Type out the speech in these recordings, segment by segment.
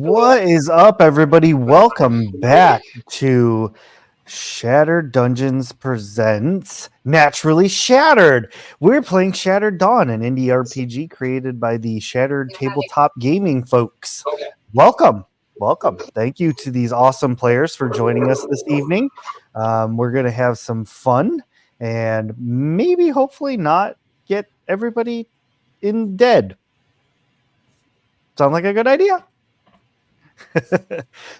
What is up, everybody? Welcome back to Shattered Dungeons Presents Naturally Shattered. We're playing Shattered Dawn, an indie RPG created by the Shattered Tabletop Gaming folks. Welcome. Thank you to these awesome players for joining us this evening. We're going to have some fun and maybe, hopefully, not get everybody in dead. Sound like a good idea?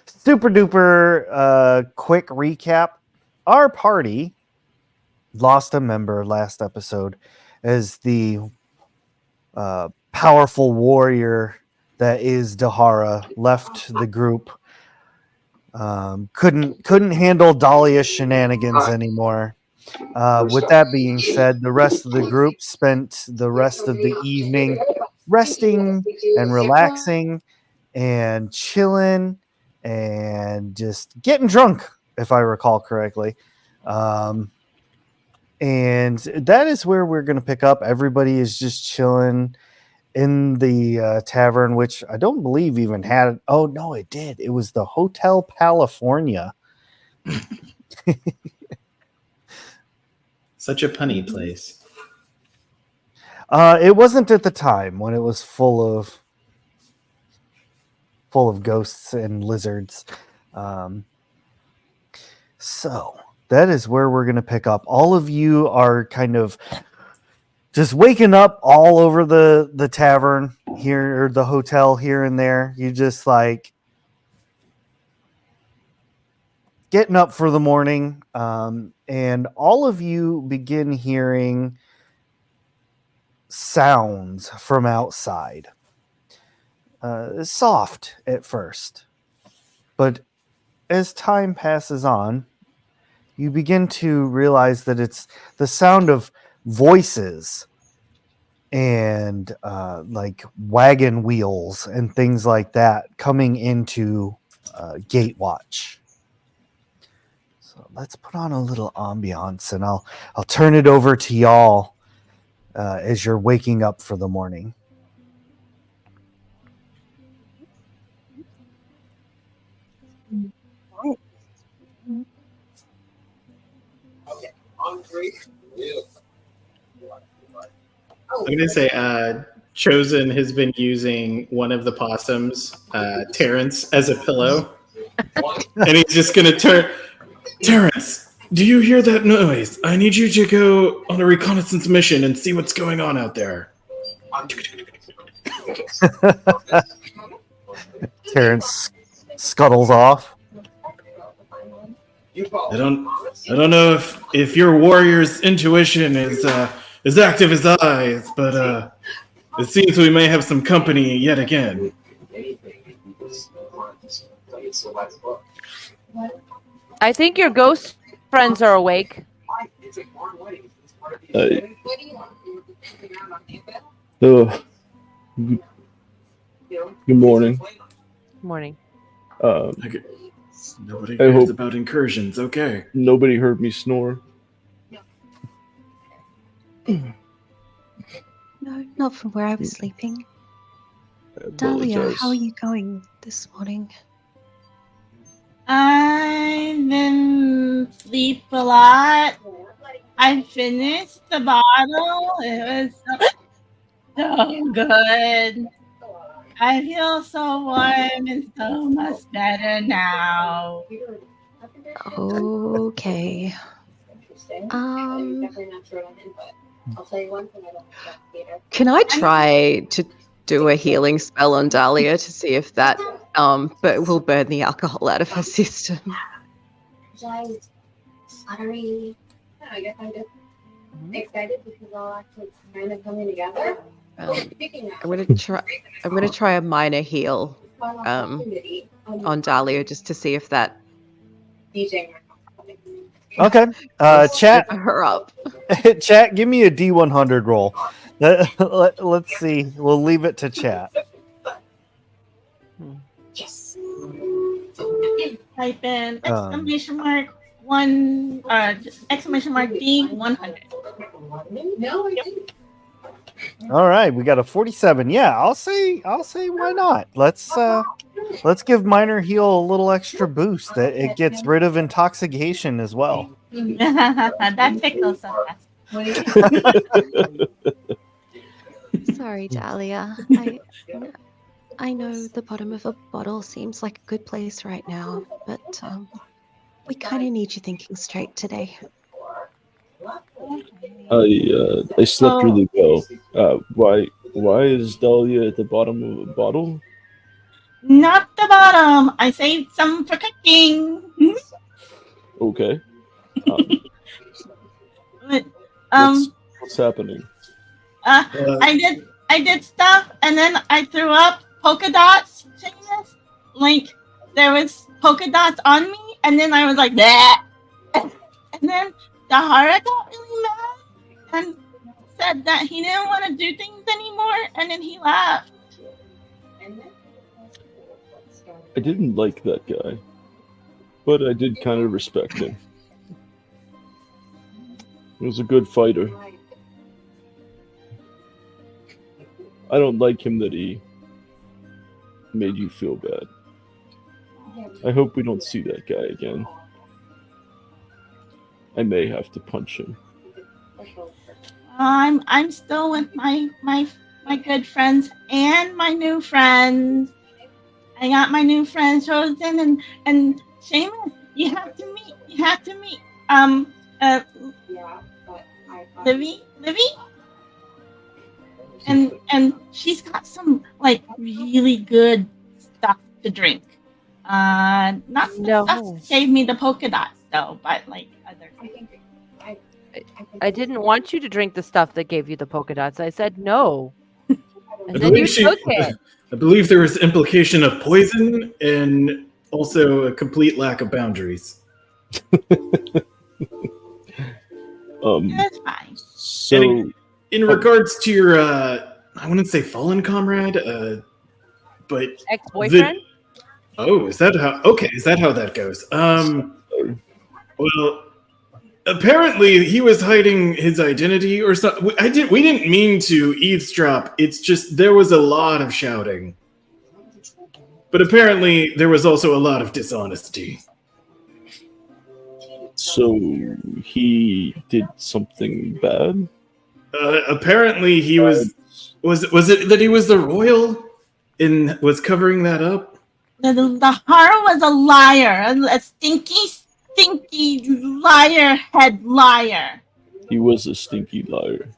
Super duper quick recap. Our party lost a member last episode as the powerful warrior that is Dahara left the group. Couldn't handle Dahlia's shenanigans anymore. With that being said, the rest of the group spent the rest of the evening resting and relaxing and chilling and just getting drunk, if I recall correctly. And that is where we're going to pick up. Everybody is just chilling in the tavern, which I don't believe even had. Oh, no, it did. It was the Hotel California. Such a punny place. It wasn't at the time when it was full of ghosts and lizards. So that is where we're going to pick up. All of you are kind of just waking up all over the tavern here, or the hotel here and there. You just like getting up for the morning. And all of you begin hearing sounds from outside. Soft at first, but as time passes on, you begin to realize that it's the sound of voices and like wagon wheels and things like that coming into Gatewatch. So let's put on a little ambiance, and I'll turn it over to y'all as you're waking up for the morning. I'm going to say Chosen has been using one of the possums, Terrence, as a pillow. And he's just going to turn. Terrence, do you hear that noise? I need you to go on a reconnaissance mission and see what's going on out there. Terrence scuttles off. I don't know if your warrior's intuition is as active as ours, but it seems we may have some company yet again. I think your ghost friends are awake. Good morning. Morning. Nobody cares about incursions, okay. Nobody heard me snore. No, not from where I was sleeping. Dahlia, how are you going this morning? I've been asleep a lot. I finished the bottle. It was so good. I feel so warm and so much better now. Okay. Can I try to do a healing spell on Dahlia to see if that but will burn the alcohol out of her system? Excited because all actually kind of coming together. I'm gonna try a minor heal on Dahlia just to see if that Okay. Chat her up. Chat, give me a D100 roll. Let's see. We'll leave it to chat. Yes. Type in exclamation mark D 100. No, I didn't. All right, we got a 47. Yeah, I'll say why not? Let's give minor heal a little extra boost. That it gets rid of intoxication as well. That tickles so fast. Sorry, Dahlia. I know the bottom of a bottle seems like a good place right now, but we kind of need you thinking straight today. I slept really well. Why is Dahlia at the bottom of a bottle? Not the bottom. I saved some for cooking. Okay. But, What's happening? I did stuff, and then I threw up polka dots. Seamus. Like there was polka dots on me, and then I was like that, and then Dahara got really mad and said that he didn't want to do things anymore, and then he left. I didn't like that guy, but I did kind of respect him. He was a good fighter. I don't like him that he made you feel bad. I hope we don't see that guy again. I may have to punch him. I'm still with my good friends and my new friends. I got my new friends chosen, and Seamus, you have to meet. Livy, and she's got some like really good stuff to drink. Not the stuff that gave me the polka dots though, but like other. I didn't want you to drink the stuff that gave you the polka dots. I said no. And then you took it. I believe there was implication of poison and also a complete lack of boundaries. That's fine. So, in regards to your, I wouldn't say fallen comrade, but ex-boyfriend. Is that how? Okay, is that how that goes? Well, apparently he was hiding his identity or something. We didn't mean to eavesdrop. It's just there was a lot of shouting, but apparently there was also a lot of dishonesty. So he did something bad? Apparently he was it that he was the royal and was covering that up? The Dahara was a liar, a stinky liar head liar. He was a stinky liar.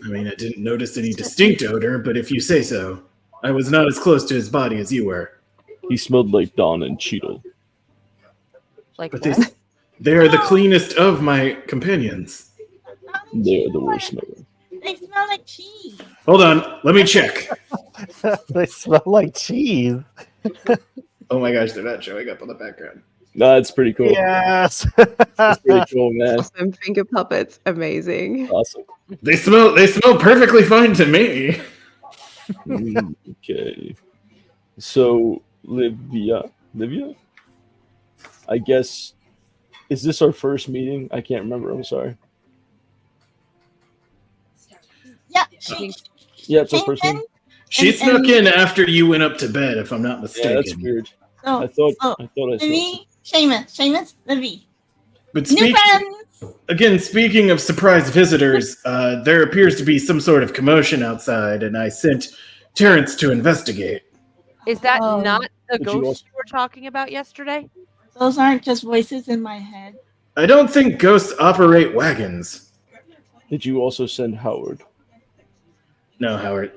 I mean, I didn't notice any distinct odor, but if you say so. I was not as close to his body as you were. He smelled like Don and Cheeto. Like But what? they are the cleanest of my companions. They're the worst smelling. They smell like cheese. Hold on, let me check. They smell like cheese. Oh my gosh, they're not showing up on the background. No, it's pretty cool. Yes. It's pretty cool, man. Awesome finger puppets, amazing. Awesome. They smell perfectly fine to me. Okay. So, Livia? I guess, is this our first meeting? I can't remember. I'm sorry. Yeah, Yeah, it's our first meeting. She snuck in after you went up to bed, if I'm not Yeah, mistaken. that's weird. So, I thought I Livy, Seamus, Livy. But New friends. speaking of surprise visitors, there appears to be some sort of commotion outside, and I sent Terrence to investigate. Is that not the Did you ghost also- you were talking about yesterday? Those aren't just voices in my head. I don't think ghosts operate wagons. Did you also send Howard? No, Howard.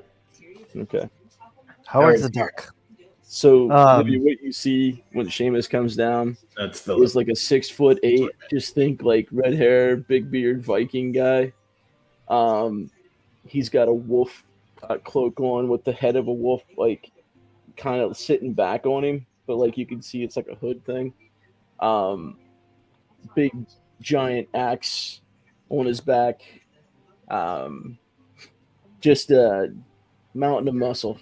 Okay. Howard's a duck. So, Um, maybe what you see when Seamus comes down That's is Philip. like a 6'8". Just think like red hair, big beard, Viking guy. He's got a wolf cloak on with the head of a wolf, like kind of sitting back on him, but like you can see it's like a hood thing. Big giant axe on his back. Just a mountain of muscle.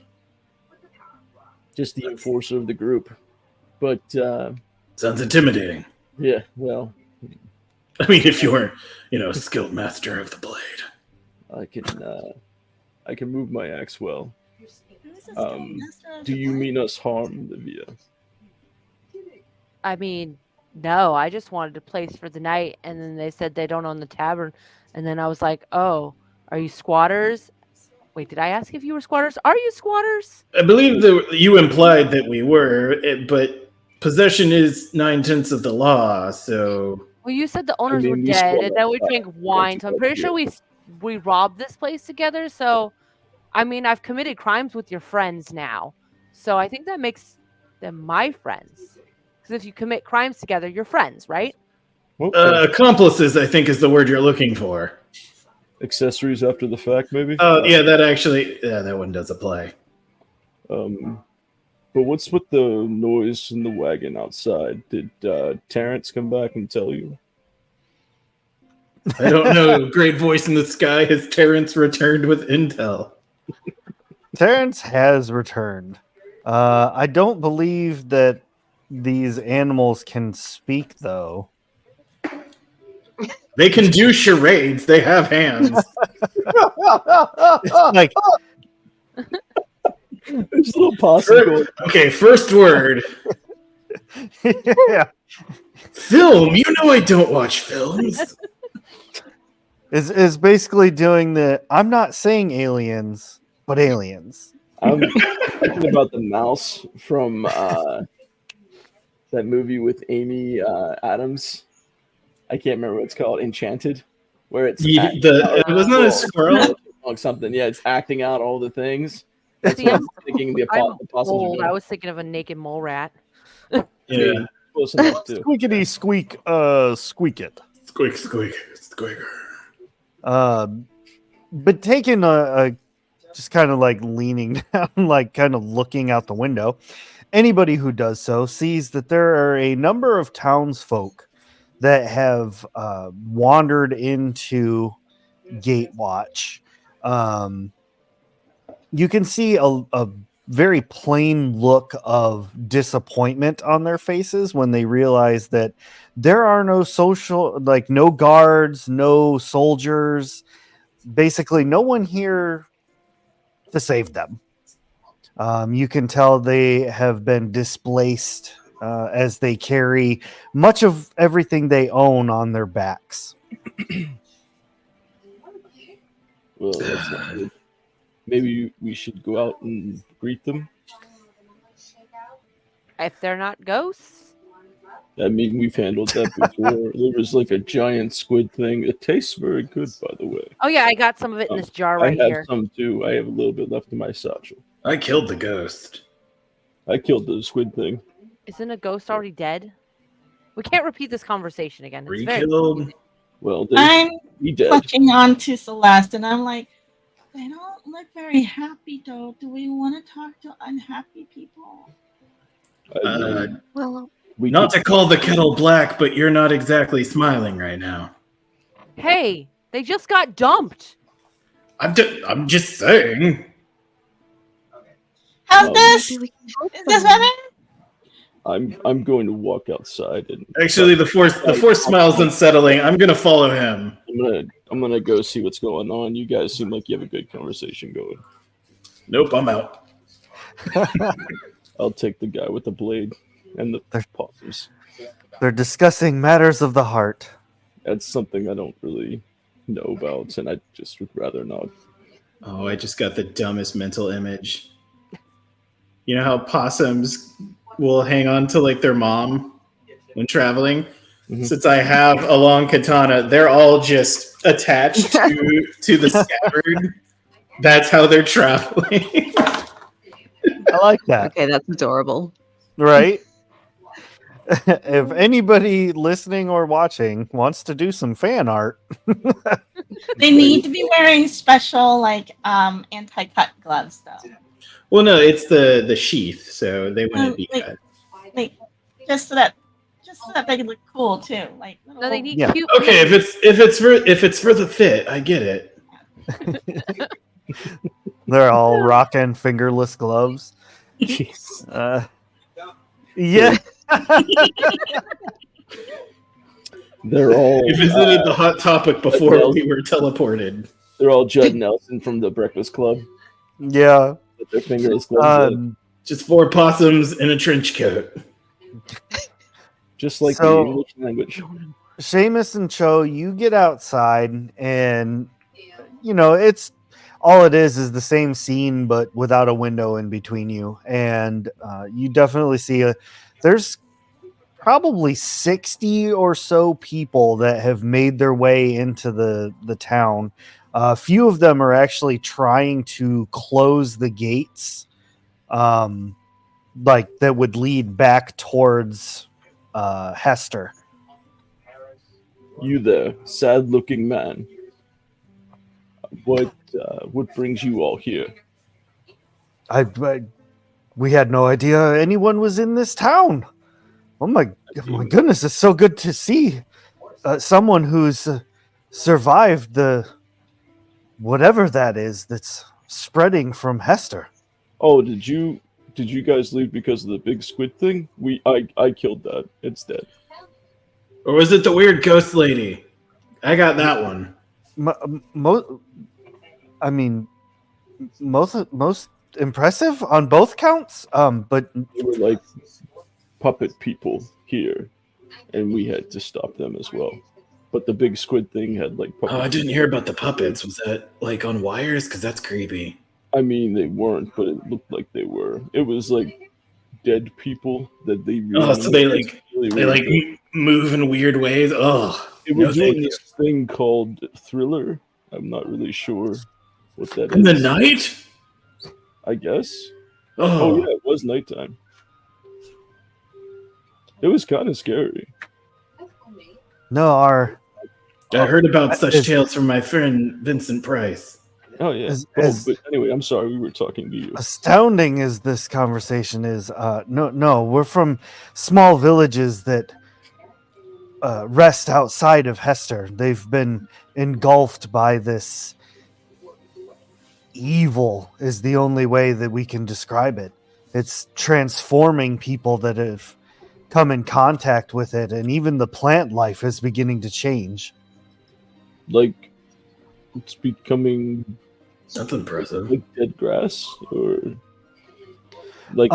Just the enforcer of the group. But Sounds intimidating. yeah, well, I mean, if you're, a skilled master of the blade. I can move my axe well. Who's this Um, Master of Do the you Void? mean us harm, Livia? I mean, no, I just wanted a place for the night, and then they said they don't own the tavern, and then I was like, "Oh, are you squatters?" Wait, did I ask if you were squatters? Are you squatters? I believe that you implied that we were, but possession is 9/10 of the law. So Well, you said the owners were mean, we dead, squat and then we outside, drank wine, so I'm pretty sure yeah. we robbed this place together. So, I mean, I've committed crimes with your friends now, so I think that makes them my friends. Because if you commit crimes together, you're friends, right? Okay. accomplices, I think, is the word you're looking for. Accessories after the fact, maybe. Oh, yeah, that one does apply. But what's with the noise in the wagon outside? Did Terrence come back and tell you? I don't know. Great voice in the sky. Has Terrence returned with intel? Terrence has returned. I don't believe that these animals can speak, though. They can do charades. They have hands. It's like, There's a little possible. Okay, first word. yeah, Film. You know I don't watch films. is basically doing the. I'm not saying aliens, but aliens. I'm thinking about the mouse from that movie with Amy Adams. I can't remember what it's called. Enchanted, where it's It wasn't a squirrel. like something. Yeah, it's acting out all the things. That's See, what I'm, I'm thinking. The I'm apostles are old. doing. I was thinking of a naked mole rat. Yeah. Close enough too. Squeakity squeak, squeak it. Squeak, squeak, squeak. But taking a just kind of like leaning down, like kind of looking out the window, anybody who does so sees that there are a number of townsfolk that have wandered into Gatewatch. You can see a very plain look of disappointment on their faces when they realize that there are no no guards, no soldiers, basically no one here to save them. You can tell they have been displaced as they carry much of everything they own on their backs. Well, that's not good. Maybe we should go out and greet them. If they're not ghosts, I mean, we've handled that before. There was like a giant squid thing. It tastes very good, by the way. oh yeah, I got some of it in this jar right I have here. some too. I have a little bit left in my satchel. I killed the ghost. I killed the squid thing. Isn't a ghost already dead? We can't repeat this conversation again. It's very Re-killed. confusing. Well, I'm he dead. clutching on to Celeste, and I'm like, they don't look very happy, though. Do we want to talk to unhappy people? I mean, Well, we Not could- to call the kettle black, but you're not exactly smiling right now. Hey, they just got dumped. I'm just saying. How's Um, this? maybe we can help Is this them. better? I'm going to walk outside and Actually, the force smile's unsettling. I'm gonna follow him. I'm gonna go see what's going on. You guys seem like you have a good conversation going. Nope, I'm out. I'll take the guy with the blade and the possums. They're discussing matters of the heart. That's something I don't really know about, and I just would rather not. Oh, I just got the dumbest mental image. You know how possums will hang on to like their mom when traveling? Mhm. Since I have a long katana, they're all just attached to the scabbard. That's how they're traveling. I like that. Okay, that's adorable. Right? If anybody listening or watching wants to do some fan art, They need to be wearing special, like, anti-cut gloves, though. Well, no, it's the sheath, so they wouldn't be Like, cut. like, just so that they can look cool too. Like, No, they need Yeah. cute. Okay, if it's for the fit, I get it. they're all rocking fingerless gloves. Jeez. Yeah. They're all. We visited the hot topic before we were teleported. They're all Judd Nelson from the Breakfast Club. Yeah. With their fingerless gloves. Just 4 possums in a trench coat. Just like the So- English language. Seamus and Cho, you get outside, and it's all it is the same scene, but without a window in between you. And you definitely see there's probably 60 or so people that have made their way into the town. A few of them are actually trying to close the gates, like that would lead back towards Hester. You there, sad-looking man. What brings you all here? We had no idea anyone was in this town. Oh my goodness, it's so good to see someone who's survived the whatever that is that's spreading from Hester. Oh, did you guys leave because of the big squid thing? I killed that. It's dead. Or was it the weird ghost lady? I got that one. Most impressive on both counts. But They were like puppet people here, and we had to stop them as well. But the big squid thing had like puppets. Oh, I didn't hear about the puppets. Was that like on wires? Because that's creepy. I mean, they weren't, but it looked like they were. It was like dead people that they. Oh, so they move in weird ways. Oh, They were doing this thing called Thriller. I'm not really sure what that in is. the night. I guess. Oh, Oh yeah, it was nighttime. It was kind of scary. no, I heard about such tales from my friend Vincent Price. Oh yeah. As but anyway, I'm sorry we were talking to you. astounding as this conversation is, no, we're from small villages that rest outside of Hester. They've been engulfed by this evil, is the only way that we can describe it. It's transforming people that have come in contact with it, and even the plant life is beginning to change. Like it's becoming That's impressive. like dead grass, or like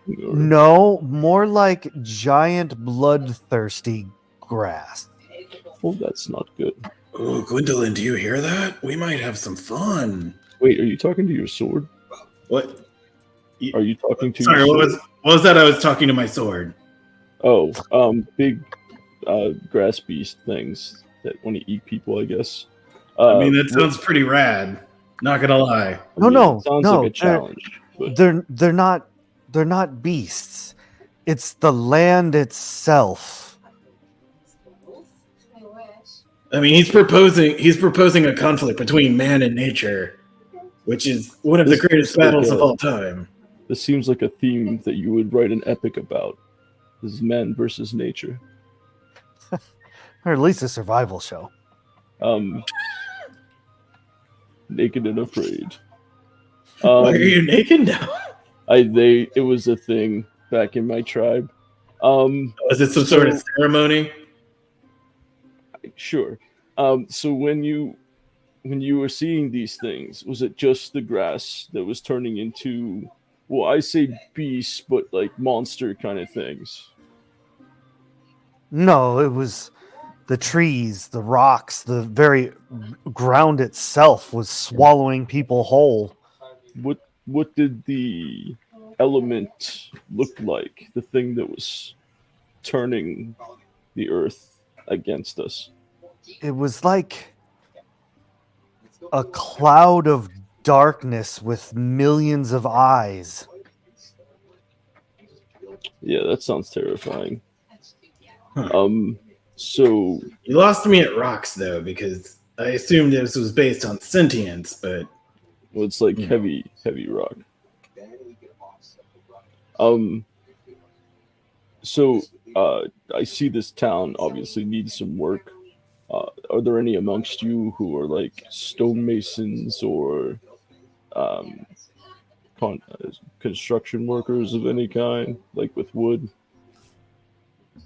No, more like giant bloodthirsty grass. Oh, that's not good. Oh, Gwendolyn, do you hear that? We might have some fun. Wait, are you talking to your sword? What? Are you talking to? Sorry, your what sword? was that? I was talking to my sword. Oh, big grass beast things that want to eat people, I guess. I mean, that sounds pretty rad. Not gonna lie. No, it sounds no, like a challenge. But They're not beasts. It's the land itself. I mean, he's proposing a conflict between man and nature, which is one of the This greatest seems like battles of a- all time. this seems like a theme that you would write an epic about. This is man versus nature. Or at least a survival show. Naked and afraid. Why are you naked now? It was a thing back in my tribe. Was it some sort of ceremony? Sure. So when you were seeing these things, was it just the grass that was turning into, well, I say beasts, but like monster kind of things? No, it was the trees, the rocks, the very ground itself was swallowing people whole. What did the element look like? The thing that was turning the earth against us? It was like a cloud of darkness with millions of eyes. Yeah, that sounds terrifying. Huh. So You lost me at rocks though, because I assumed this was based on sentience, but well, it's like heavy rock. So I see this town obviously needs some work. Are there any amongst you who are like stonemasons or construction workers of any kind, like with wood?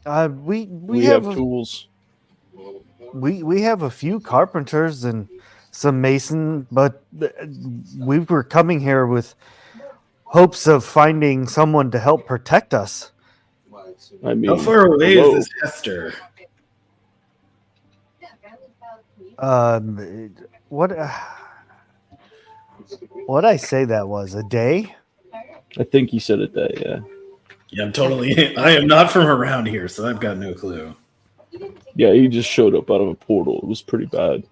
We We have tools. we have a few carpenters and some mason, but we were coming here with hopes of finding someone to help protect us. I mean, How far away hello. is this Hester? What? What I say that was a day? I think he said it that, yeah. Yeah, I'm totally. I am not from around here, so I've got no clue. Yeah, he just showed up out of a portal. It was pretty bad.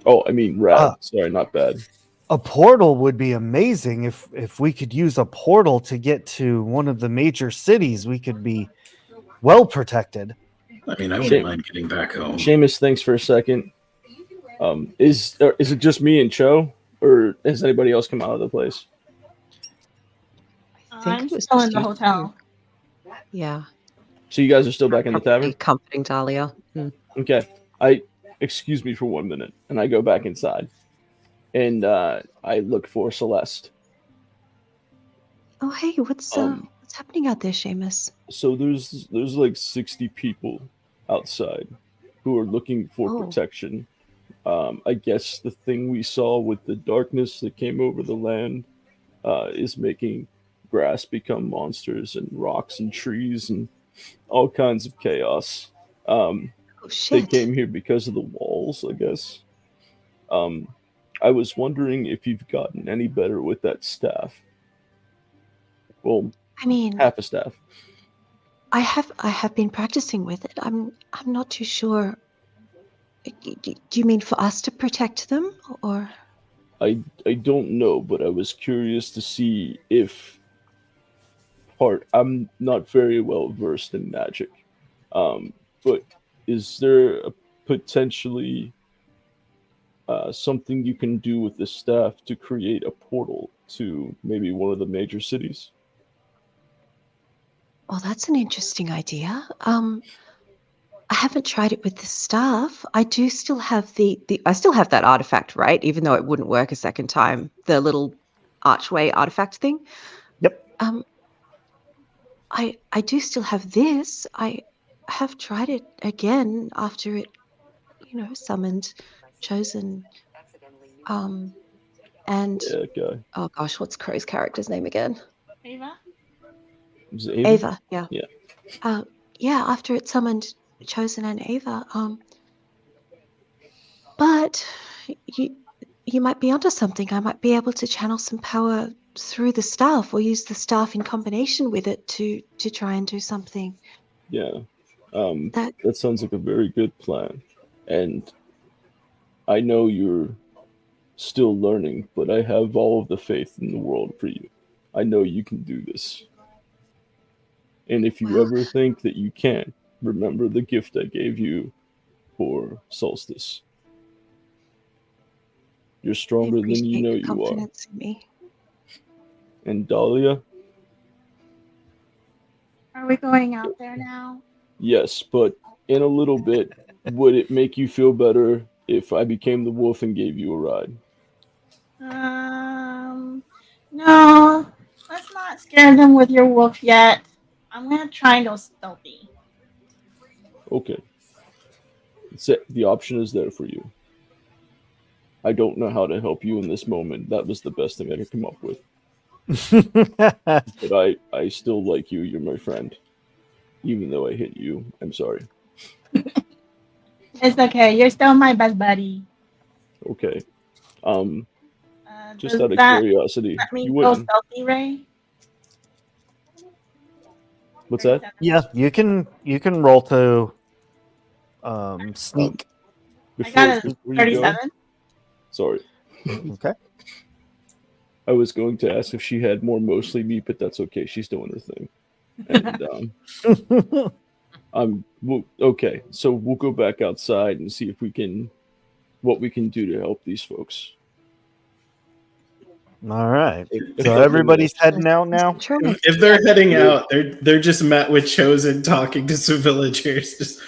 Oh, I mean, rad. Sorry, not bad. A portal would be amazing if we could use a portal to get to one of the major cities. We could be well protected. I mean, I wouldn't mind getting back home. Seamus, thanks for a second. Is it just me and Cho, or has anybody else come out of the place? I'm still in the hotel. Yeah. So you guys are still back in the Probably tavern? comforting Dahlia. Okay. Excuse me for 1 minute, and I go back inside, and I look for Celeste. Oh, hey, what's happening out there, Seamus? So there's like 60 people outside who are looking for protection. I guess the thing we saw with the darkness that came over the land is making grass become monsters and rocks and trees and all kinds of chaos. They came here because of the walls, I guess. I was wondering if you've gotten any better with that staff. Well, I mean, half a staff. I have been practicing with it. I'm not too sure. Do you mean for us to protect them, or? I don't know, but I was curious to see if I'm not very well versed in magic, but is there a potentially something you can do with the staff to create a portal to maybe one of the major cities? Oh, that's an interesting idea. I haven't tried it with the staff. I do still have I still have that artifact, right? Even though it wouldn't work a second time, the little archway artifact thing. Yep. I do still have this. I have tried it again after it, summoned, chosen, and Yeah, guy. oh gosh, what's Crow's character's name again? Ava? Was it Ava? Ava, yeah. Yeah. Yeah, after it summoned Chosen and Ava. But you might be onto something. I might be able to channel some power through the staff, or use the staff in combination with it to try and do something. Yeah. That sounds like a very good plan. And I know you're still learning, but I have all of the faith in the world for you. I know you can do this. And if you ever think that you can't, remember the gift I gave you for Solstice. You're stronger than you know you are. In me. And Dahlia? Are we going out there now? Yes, but in a little bit, would it make you feel better if I became the wolf and gave you a ride? No. Let's not scare them with your wolf yet. I'm gonna try and go stealthy. Okay. The option is there for you. I don't know how to help you in this moment. That was the best thing I could come up with. But I still like you. You're my friend. Even though I hit you, I'm sorry. It's okay. You're still my best buddy. Okay. Just out of curiosity, Let me you go wouldn't. stealthy, Ray. What's that? Yeah, you can roll to sneak. I got a before you go- 37. Sorry. Okay. I was going to ask if she had more mostly meat, but that's okay. She's doing her thing. And okay. So we'll go back outside and see if what we can do to help these folks. All right. So everybody's heading out now. If they're heading out, they're just met with Chosen talking to some villagers. Just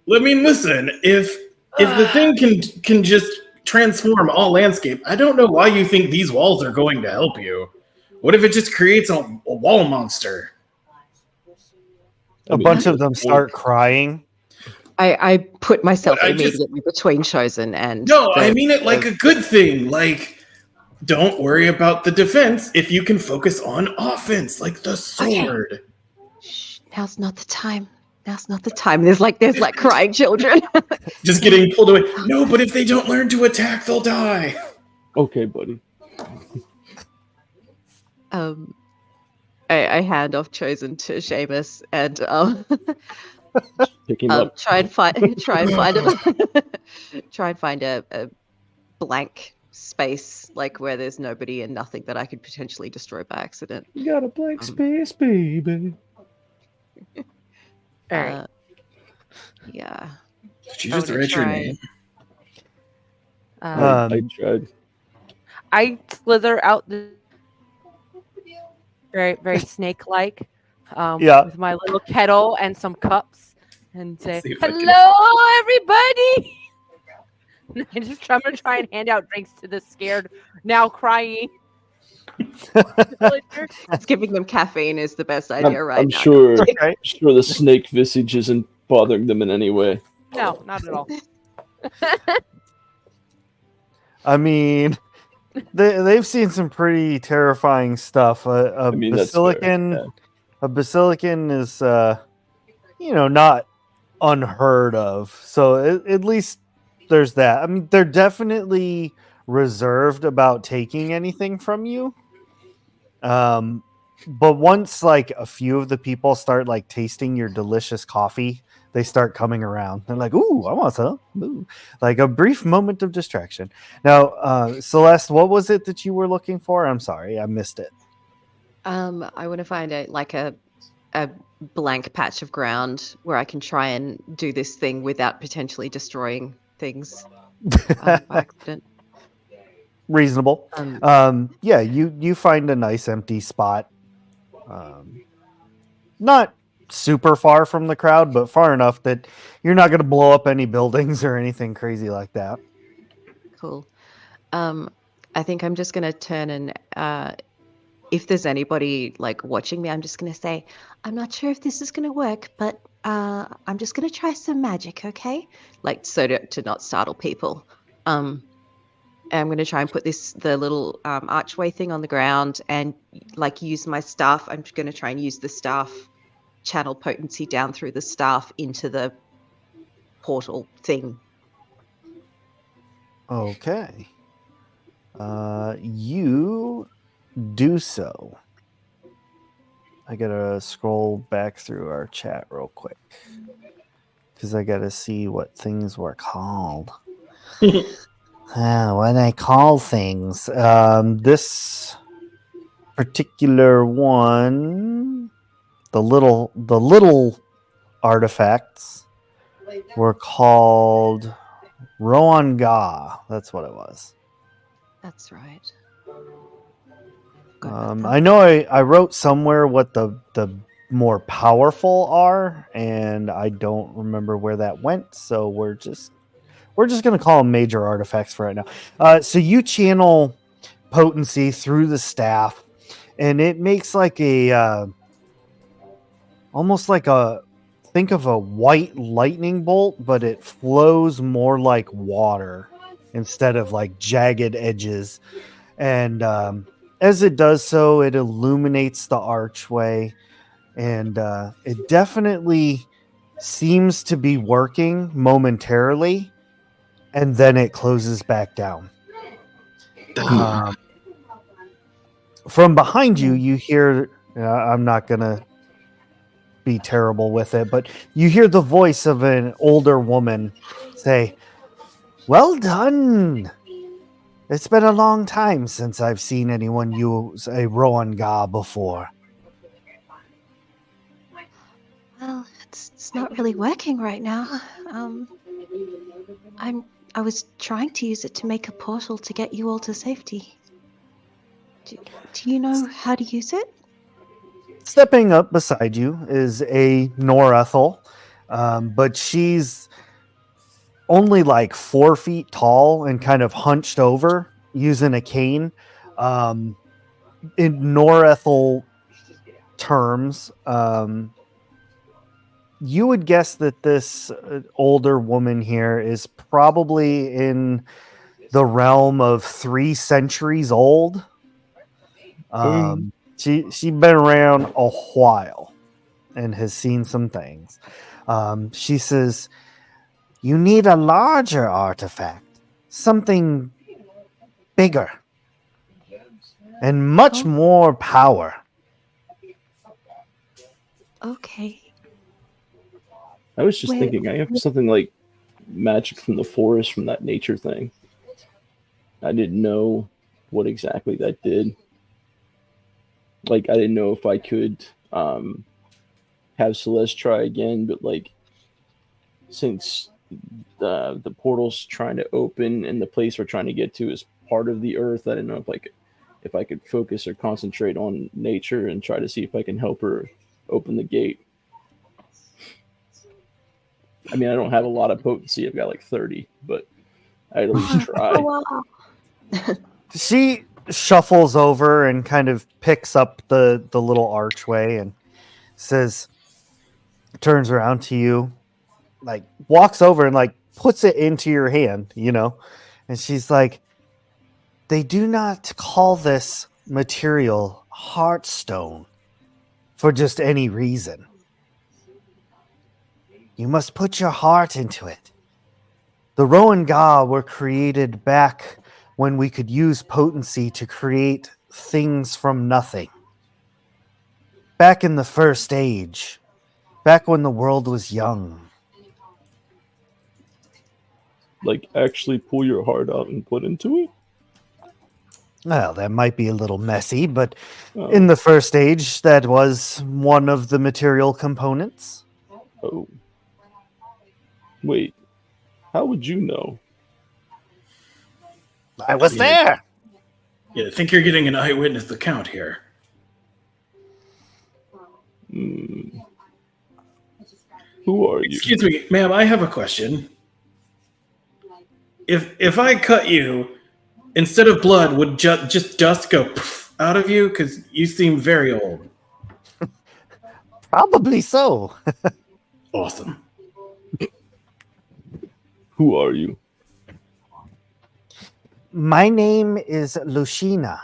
let me listen. If the thing can just transform all landscape, I don't know why you think these walls are going to help you. What if it just creates a wall monster? A bunch of them start crying. I put myself But I just- immediately between Chosen and. No, the- I mean it like a good thing. Like, don't worry about the defense if you can focus on offense, like the sword. Shh, now's not the time. Now's not the time. There's like crying children. Just getting pulled away. No, but if they don't learn to attack, they'll die. Okay, buddy. I hand off Chosen to Seamus and Pick him up. try and find a blank space like where there's nobody and nothing that I could potentially destroy by accident. You got a blank space, baby. All right. Yeah. Did you just wanna write your try- name? I tried. I slither out the very snake-like, Yeah. with my little kettle and some cups, and say, See if I can- "Hello, everybody!" And I'm gonna try and hand out drinks to the scared, now crying villagers. That's giving them caffeine is the best idea right I'm now. sure Okay. the snake visage isn't bothering them in any way. No, not at all. I mean, they've seen some pretty terrifying stuff. I mean, that's fair, yeah. A basilican is, not unheard of. So at least there's that. I mean, they're definitely reserved about taking anything from you. But once like a few of the people start like tasting your delicious coffee, they start coming around. They're like, "Ooh, I want some." Ooh. Like a brief moment of distraction. Now, Celeste, what was it that you were looking for? I'm sorry, I missed it. I want to find a blank patch of ground where I can try and do this thing without potentially destroying things by accident. Reasonable. Yeah, you find a nice empty spot. Not super far from the crowd, but far enough that you're not going to blow up any buildings or anything crazy like that. Cool. I think I'm just gonna turn and if there's anybody like watching me, I'm just gonna say, I'm not sure if this is gonna work, but I'm just gonna try some magic, okay? Like so to not startle people. And I'm gonna try and put the little archway thing on the ground and like use my staff. I'm just gonna try and use the staff, channel potency down through the staff into the portal thing. Okay. You do so. I gotta scroll back through our chat real quick because I gotta see what things were called. When I call things, this particular one, the little artifacts were called Roan Ga. That's what it was. That's right. I know I wrote somewhere what the more powerful are, and I don't remember where that went. So we're just gonna call them major artifacts for right now. So you channel potency through the staff, and it makes like a almost like a think of a white lightning bolt, but it flows more like water instead of like jagged edges. And as it does so, it illuminates the archway, and it definitely seems to be working momentarily, and then it closes back down. From behind you, you hear, I'm not going to be terrible with it, but you hear the voice of an older woman say, "Well done. It's been a long time since I've seen anyone use a Roan Ga before." Well, it's not really working right now. I was trying to use it to make a portal to get you all to safety. Do you know how to use it? Stepping up beside you is a Norethel, but she's only like 4 feet tall and kind of hunched over using a cane. In Norethel terms, you would guess that this older woman here is probably in the realm of 3 centuries old. She's been around a while and has seen some things. She says, "You need a larger artifact, something bigger, and much more power." Okay. I was just Where- thinking, I have something like magic from the forest from that nature thing. I didn't know what exactly that did. Like, I didn't know if I could have Celeste try again, but like, since the portal's trying to open and the place we're trying to get to is part of the earth, I didn't know if I could focus or concentrate on nature and try to see if I can help her open the gate. I mean, I don't have a lot of potency. I've got like 30, but I'd at least try. wow. She shuffles over and kind of picks up the little archway and says, turns around to you, like walks over and like puts it into your hand, and she's like, "They do not call this material heartstone for just any reason. You must put your heart into it. The Rowan Ga were created back when we could use potency to create things from nothing. Back in the first age, back when the world was young." Like, actually pull your heart out and put into it? Well, that might be a little messy, but Oh. in the first age, that was one of the material components. Oh. Wait, how would you know? I was there. Yeah, I think you're getting an eyewitness account here. Who are you? Excuse me, ma'am, I have a question. If I cut you, instead of blood, would just dust go poof out of you? Because you seem very old. Probably so. Awesome. Who are you? My name is Lucina.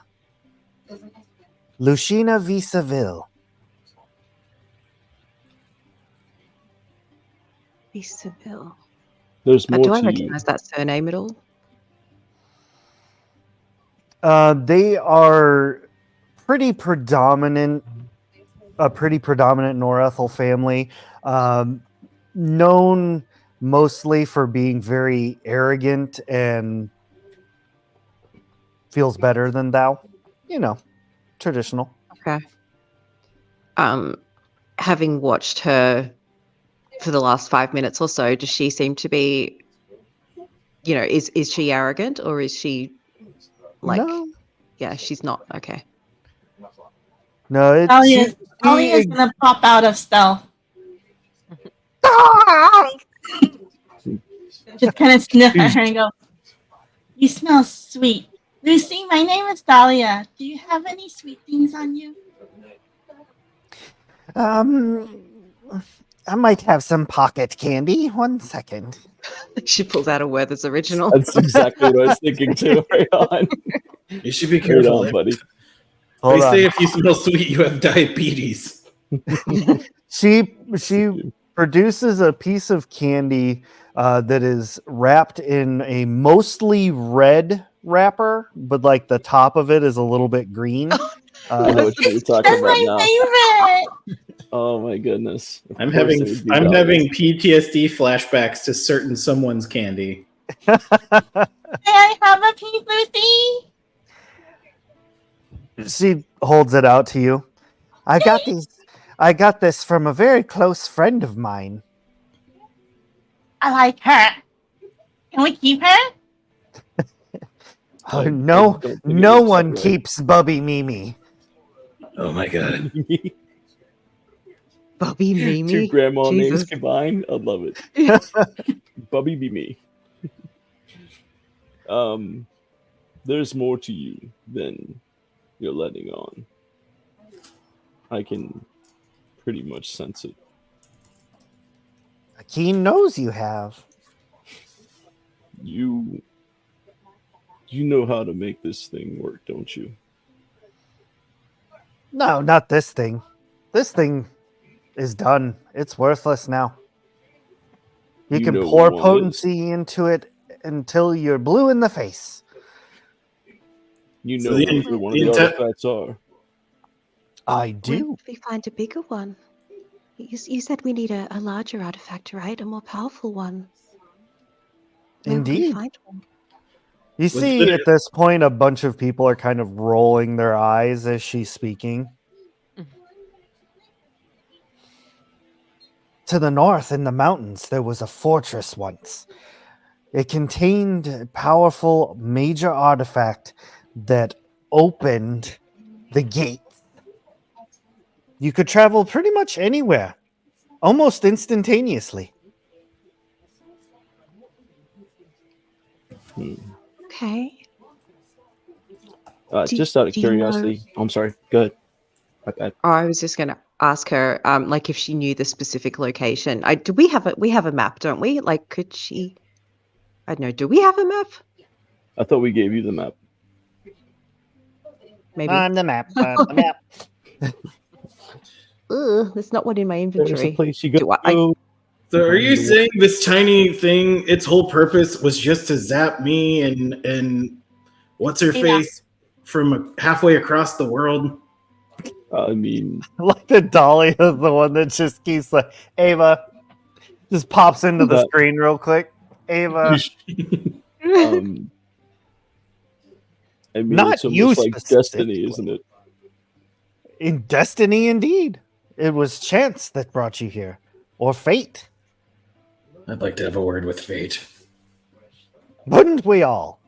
Lucina Visaville. Isabel. There's more Do I to you. recognize that surname at all? They are pretty predominant, a pretty predominant Norethel family, known mostly for being very arrogant and feels better than thou. Traditional. Okay. Having watched her for the last 5 minutes or so, does she seem to be, is she arrogant, or is she like, No, yeah, she's not. Okay. no, it's Alia's gonna pop out of stealth. Just kind of sniff at her and go, "You smell sweet. Lucy, my name is Dahlia. Do you have any sweet things on you?" I might have some pocket candy. 1 second. She pulls out a Werther's original. That's exactly what I was thinking too. Right on. You should be Right careful, on, buddy. Hold They on. say if you smell sweet, you have diabetes. She produces a piece of candy that is wrapped in a mostly red wrapper, but like the top of it is a little bit green. I know what you're talking That's about my now. favorite. Oh my goodness. Of I'm course having it would be I'm Dahlia. having PTSD flashbacks to certain someone's candy. May I have a piece, Lucy? She holds it out to you. I got this from a very close friend of mine. I like her. Can we keep her? Oh, Don't no think it no works one that way. keeps Bubby Mimi. Oh my god. Bobby Mimi. Two grandma names Jesus. combined. I love it. Bubby be me. There's more to you than you're letting on. I can pretty much sense it. keen nose you have. You know how to make this thing work, don't you? No, not this thing. This thing is done. It's worthless now. You You can know pour what one is. potency into it until you're blue in the face. You So know the- where one of the the inte- artifacts are. I Where do. would we find a bigger one? You said we need a larger artifact, right? A more powerful one. Where would we Indeed. find one? You see at this point a bunch of people are kind of rolling their eyes as she's speaking. To the north in the mountains, there was a fortress once. It contained a powerful major artifact that opened the gates. You could travel pretty much anywhere, almost instantaneously. Okay. Just out of do you know- curiosity. I'm sorry. Go ahead. My bad. Oh, I was just going to ask her, like, if she knew the specific location. Do we have a map, don't we? Like, could she? I don't know. Do we have a map? I thought we gave you the map. Maybe. On the map. On the map. There's not one in my There's a inventory. place you go. Do I- So are you saying this tiny thing, its whole purpose was just to zap me and what's her Yeah. face from halfway across the world? I mean, Like the dolly is the one that just keeps like Ava just pops into the That- screen real quick. Ava, I mean, Not it's you almost like destiny, specifically. isn't it? in destiny indeed. It was chance that brought you here. Or fate. I'd like to have a word with fate. Wouldn't we all?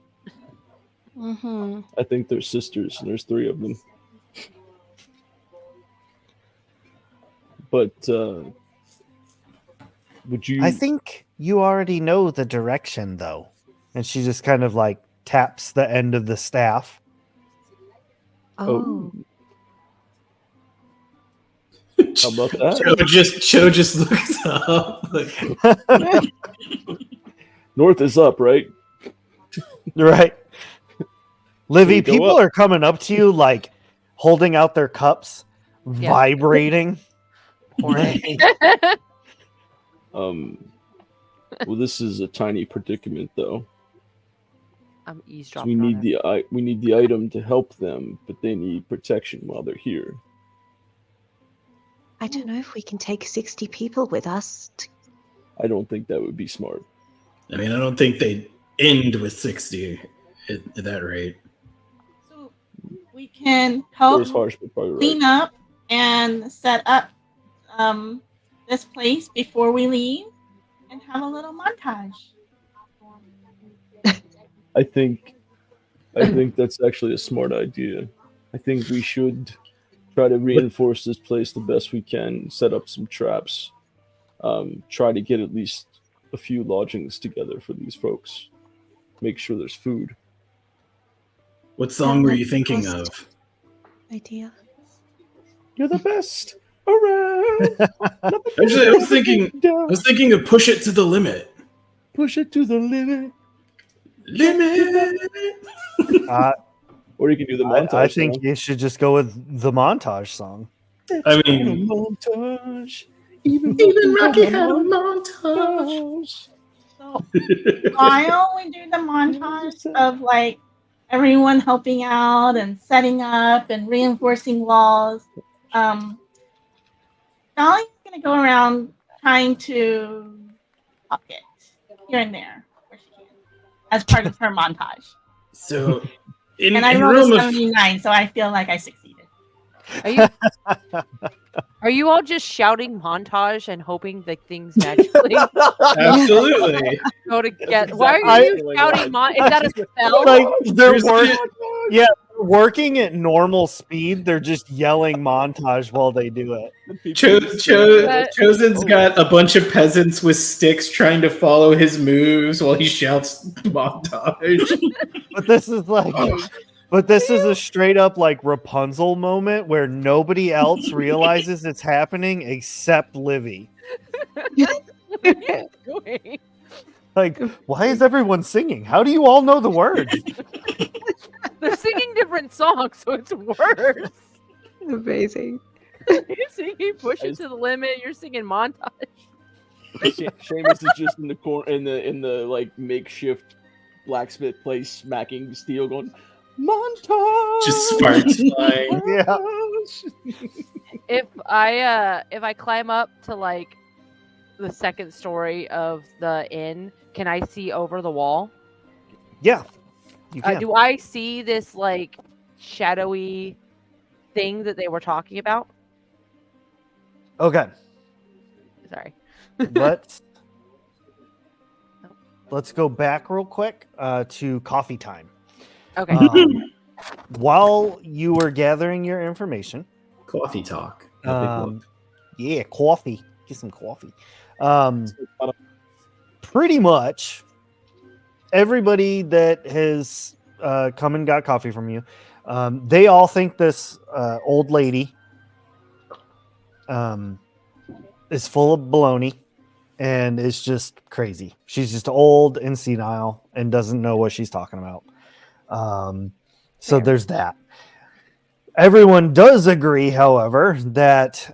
Mm-hmm. I think they're sisters, and there's 3 of them. But would you? I think you already know the direction though. And she just kind of like taps the end of the staff. Oh. How about that? Cho just looks up. Like, North is up, right? Right. Livy, we go people up? are coming up to you like holding out their cups, Yeah. vibrating. Well, this is a tiny predicament, though. I'm 'Cause eavesdropping. We on need it. we need the item to help them, but they need protection while they're here. I don't know if we can take 60 people with us. I don't think that would be smart. I mean, I don't think they'd end with 60 at that rate. So we can help It's harsh, but probably clean right. up and set up this place before we leave and have a little montage. I think that's actually a smart idea. I think we should try to reinforce this place the best we can, set up some traps, try to get at least a few lodgings together for these folks. Make sure there's food. What song were you thinking of? Idea. You're the best around. Actually, I was thinking of Push It to the Limit. Push it to the limit. Limit. Or you can do the montage. I think song. you should just go with the montage song. I A mean, montage. even Rocky had a montage. So while we do the montage of like everyone helping out and setting up and reinforcing walls, Dolly's gonna go around trying to pocket here and there where she can as part of her montage. So, in And I in rolled realm a of 79, so I feel like I succeeded. Are you all just shouting montage and hoping that things magically absolutely. go to get? exactly Why are what you I'm shouting? feeling Is that a spell? Like they're Here's the- working at normal speed. They're just yelling montage while they do it. Chosen's got a bunch of peasants with sticks trying to follow his moves while he shouts montage. But this is like, but this is a straight up like Rapunzel moment where nobody else realizes it's happening except Livy. What are you doing? Like, why is everyone singing? How do you all know the words? They're singing different songs, so it's worse. Amazing. You're singing "Push It Guys- to the Limit." You're singing "Montage." Seamus is just in the corner in the like makeshift blacksmith place, smacking steel, going montage. Just sparks flying. Yeah. If I climb up to like the second story of the inn, can I see over the wall? Yeah. You can. Do I see this like shadowy thing that they were talking about? Okay. Sorry. Let's go back real quick to coffee time. Okay. While you were gathering your information, Coffee talk. A big look. yeah, coffee. Get some coffee. Pretty much everybody that has come and got coffee from you, they all think this old lady is full of baloney and is just crazy. She's just old and senile and doesn't know what she's talking about. So Fair. there's that. Everyone does agree, however, that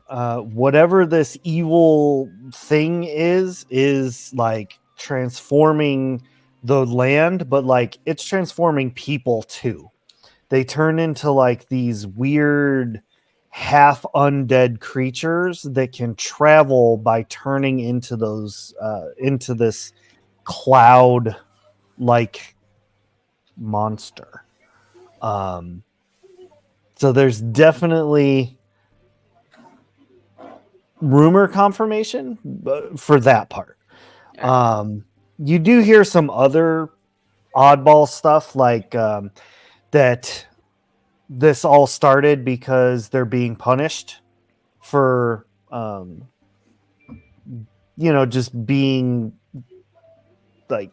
whatever this evil thing is like transforming the land, but like it's transforming people too. They turn into like these weird half undead creatures that can travel by turning into those into this cloud like monster. So there's definitely rumor confirmation for that part. You do hear some other oddball stuff like that this all started because they're being punished for just being like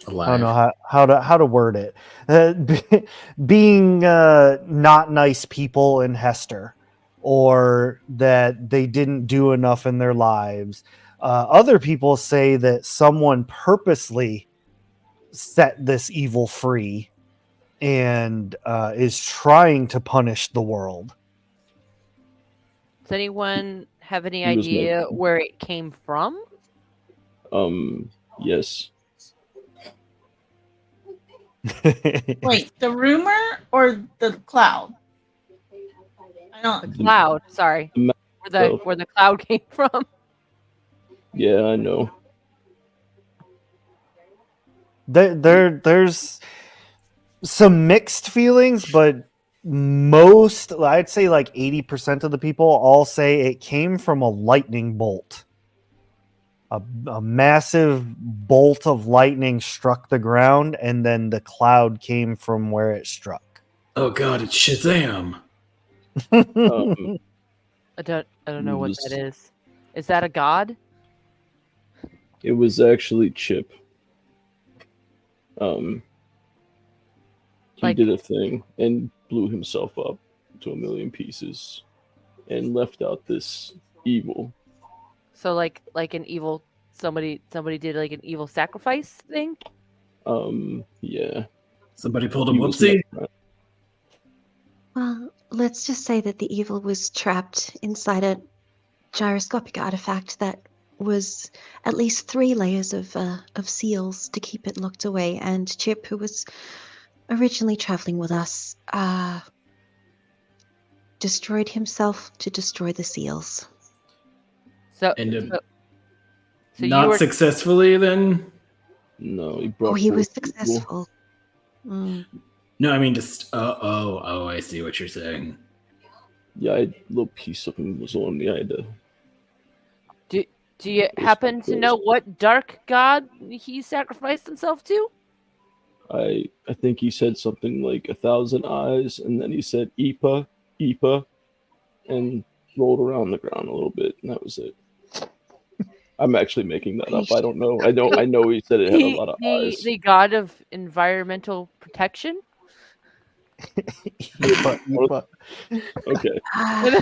Alive. I don't know how to word it. Being not nice people in Hester, or that they didn't do enough in their lives. Other people say that someone purposely set this evil free and is trying to punish the world. Does anyone have any He was idea where it came from? Yes. Wait, the rumor or the cloud? I don't. The cloud. Sorry, where the cloud came from. Yeah, I know. There's some mixed feelings, but most, I'd say like 80% of the people all say it came from a lightning bolt. A massive bolt of lightning struck the ground, and then the cloud came from where it struck. Oh god, it's Shazam. I don't know what that is. Is that a god? It was actually Chip. He did a thing and blew himself up to a million pieces and left out this evil. So like an evil somebody did like an evil sacrifice thing? Yeah. Somebody pulled a He was whoopsie. Well, let's just say that the evil was trapped inside a gyroscopic artifact that was at least 3 layers of seals to keep it locked away. And Chip, who was originally traveling with us, destroyed himself to destroy the seals. So, And so not you were successfully then? No, he brought. Oh, he was forth evil. successful. Mm. No, I mean just oh, I see what you're saying. Yeah, a little piece of him was on me. I had to. Do you happen to know what dark god he sacrificed himself to? I think he said something like 1,000 eyes, and then he said Ipa, and rolled around the ground a little bit, and that was it. I'm actually making that up. I don't know. I know he said it had a lot of eyes. The god of environmental protection? But Okay. I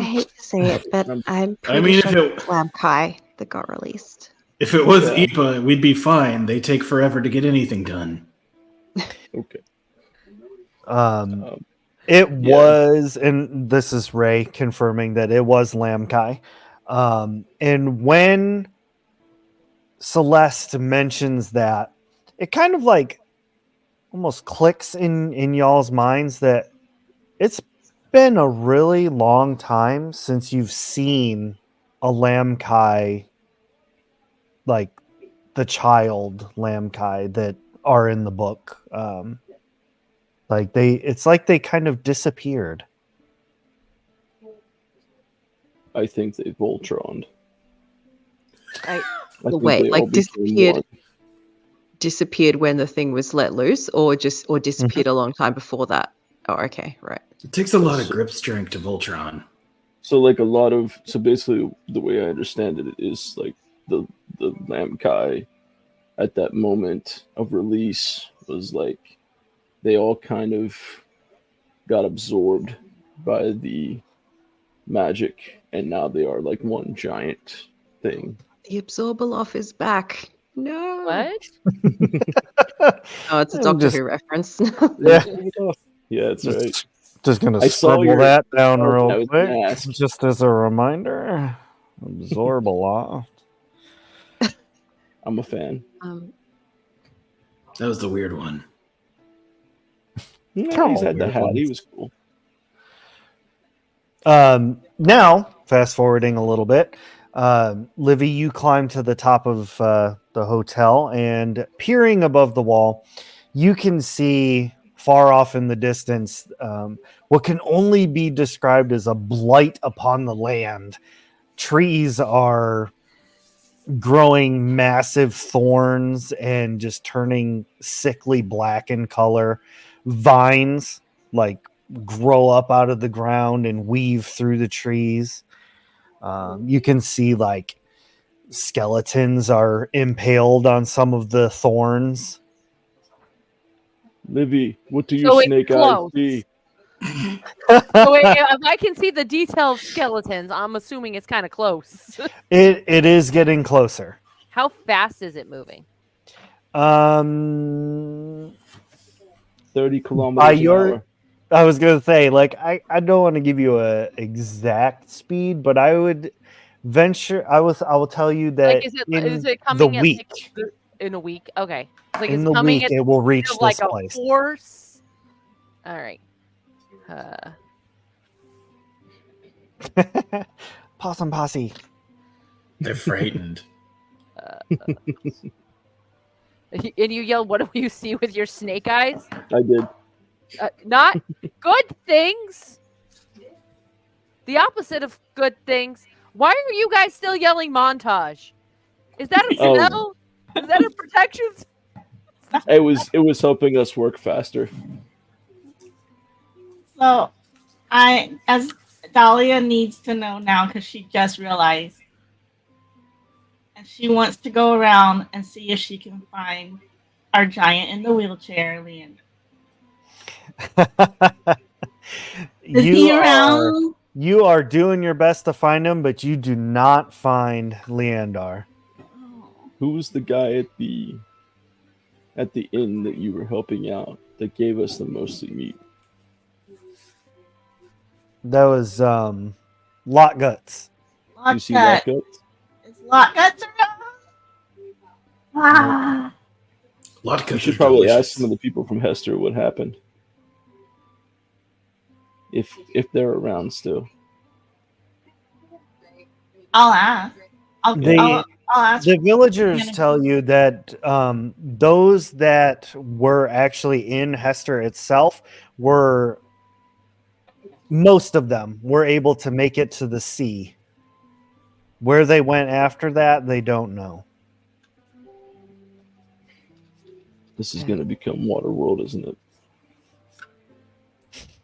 hate to say it, but I'm pretty mean, sure if it- it's Lamb Kai. that got released. If it was Yeah. IPA, we'd be fine. They take forever to get anything done. Okay. It Yeah. was, and this is Ray confirming that it was Lamb Kai. And when Celeste mentions that, it kind of like almost clicks in y'all's minds that it's been a really long time since you've seen a Lamb Kai, like the child Lamb Kai that are in the book. It's like they kind of disappeared. I think they Voltroned. I think Wait, they all like became one. disappeared when the thing was let loose, or disappeared a long time before that? Oh, okay, right. It takes a lot of grip strength to Voltron. So like so basically the way I understand it is like the Lamb Kai at that moment of release was like they all kind of got absorbed by the magic, and now they are like one giant thing. The Absorbaloff is back. No. What? Oh, it's a I'm Doctor just- Who reference. Yeah, Yeah, that's right. just gonna I saw scribble your- that down I real was quick, gonna ask. just as a reminder. Absorb a lot. I'm a fan. That was the weird one. Yeah, he's had the weird hat. He ones. was cool. Now, fast forwarding a little bit, Livy, you climb to the top of the hotel, and peering above the wall, you can see far off in the distance what can only be described as a blight upon the land. Trees are growing massive thorns and just turning sickly black in color. Vines like grow up out of the ground and weave through the trees. You can see like skeletons are impaled on some of the thorns. Livy, what do So your it's snake eyes close. see? So if I can see the detailed skeletons, I'm assuming it's kind of close. It is getting closer. How fast is it moving? 30 kilometers By an your, hour. I was gonna say, like, I don't want to give you a exact speed, but I would venture. I will tell you that Like, is it the coming at week, like in a week? Okay, like in it's the coming week, at it will reach of like this a place. horse. All right. Possum posse. They're frightened. And you yell, "What do you see with your snake eyes?" I did. Not good things. The opposite of good things. Why are you guys still yelling montage? Is that a Oh. spell? Is that a protection? It was helping us work faster. So, as Dahlia needs to know now because she just realized, and she wants to go around and see if she can find our giant in the wheelchair, Leander. Is he around? You are doing your best to find him, but you do not find Leandar. Who was the guy at the inn that you were helping out that gave us the mostly meat? That was Lot Guts. You see that guts? Is Lotguts around? Ah. Latkes You are should probably delicious. ask some of the people from Hester what happened. If they're around still. I'll ask. I'll ask. The villagers tell you that those that were actually in Hester itself were, most of them were able to make it to the sea. Where they went after that, they don't know. This is going to become Waterworld, isn't it?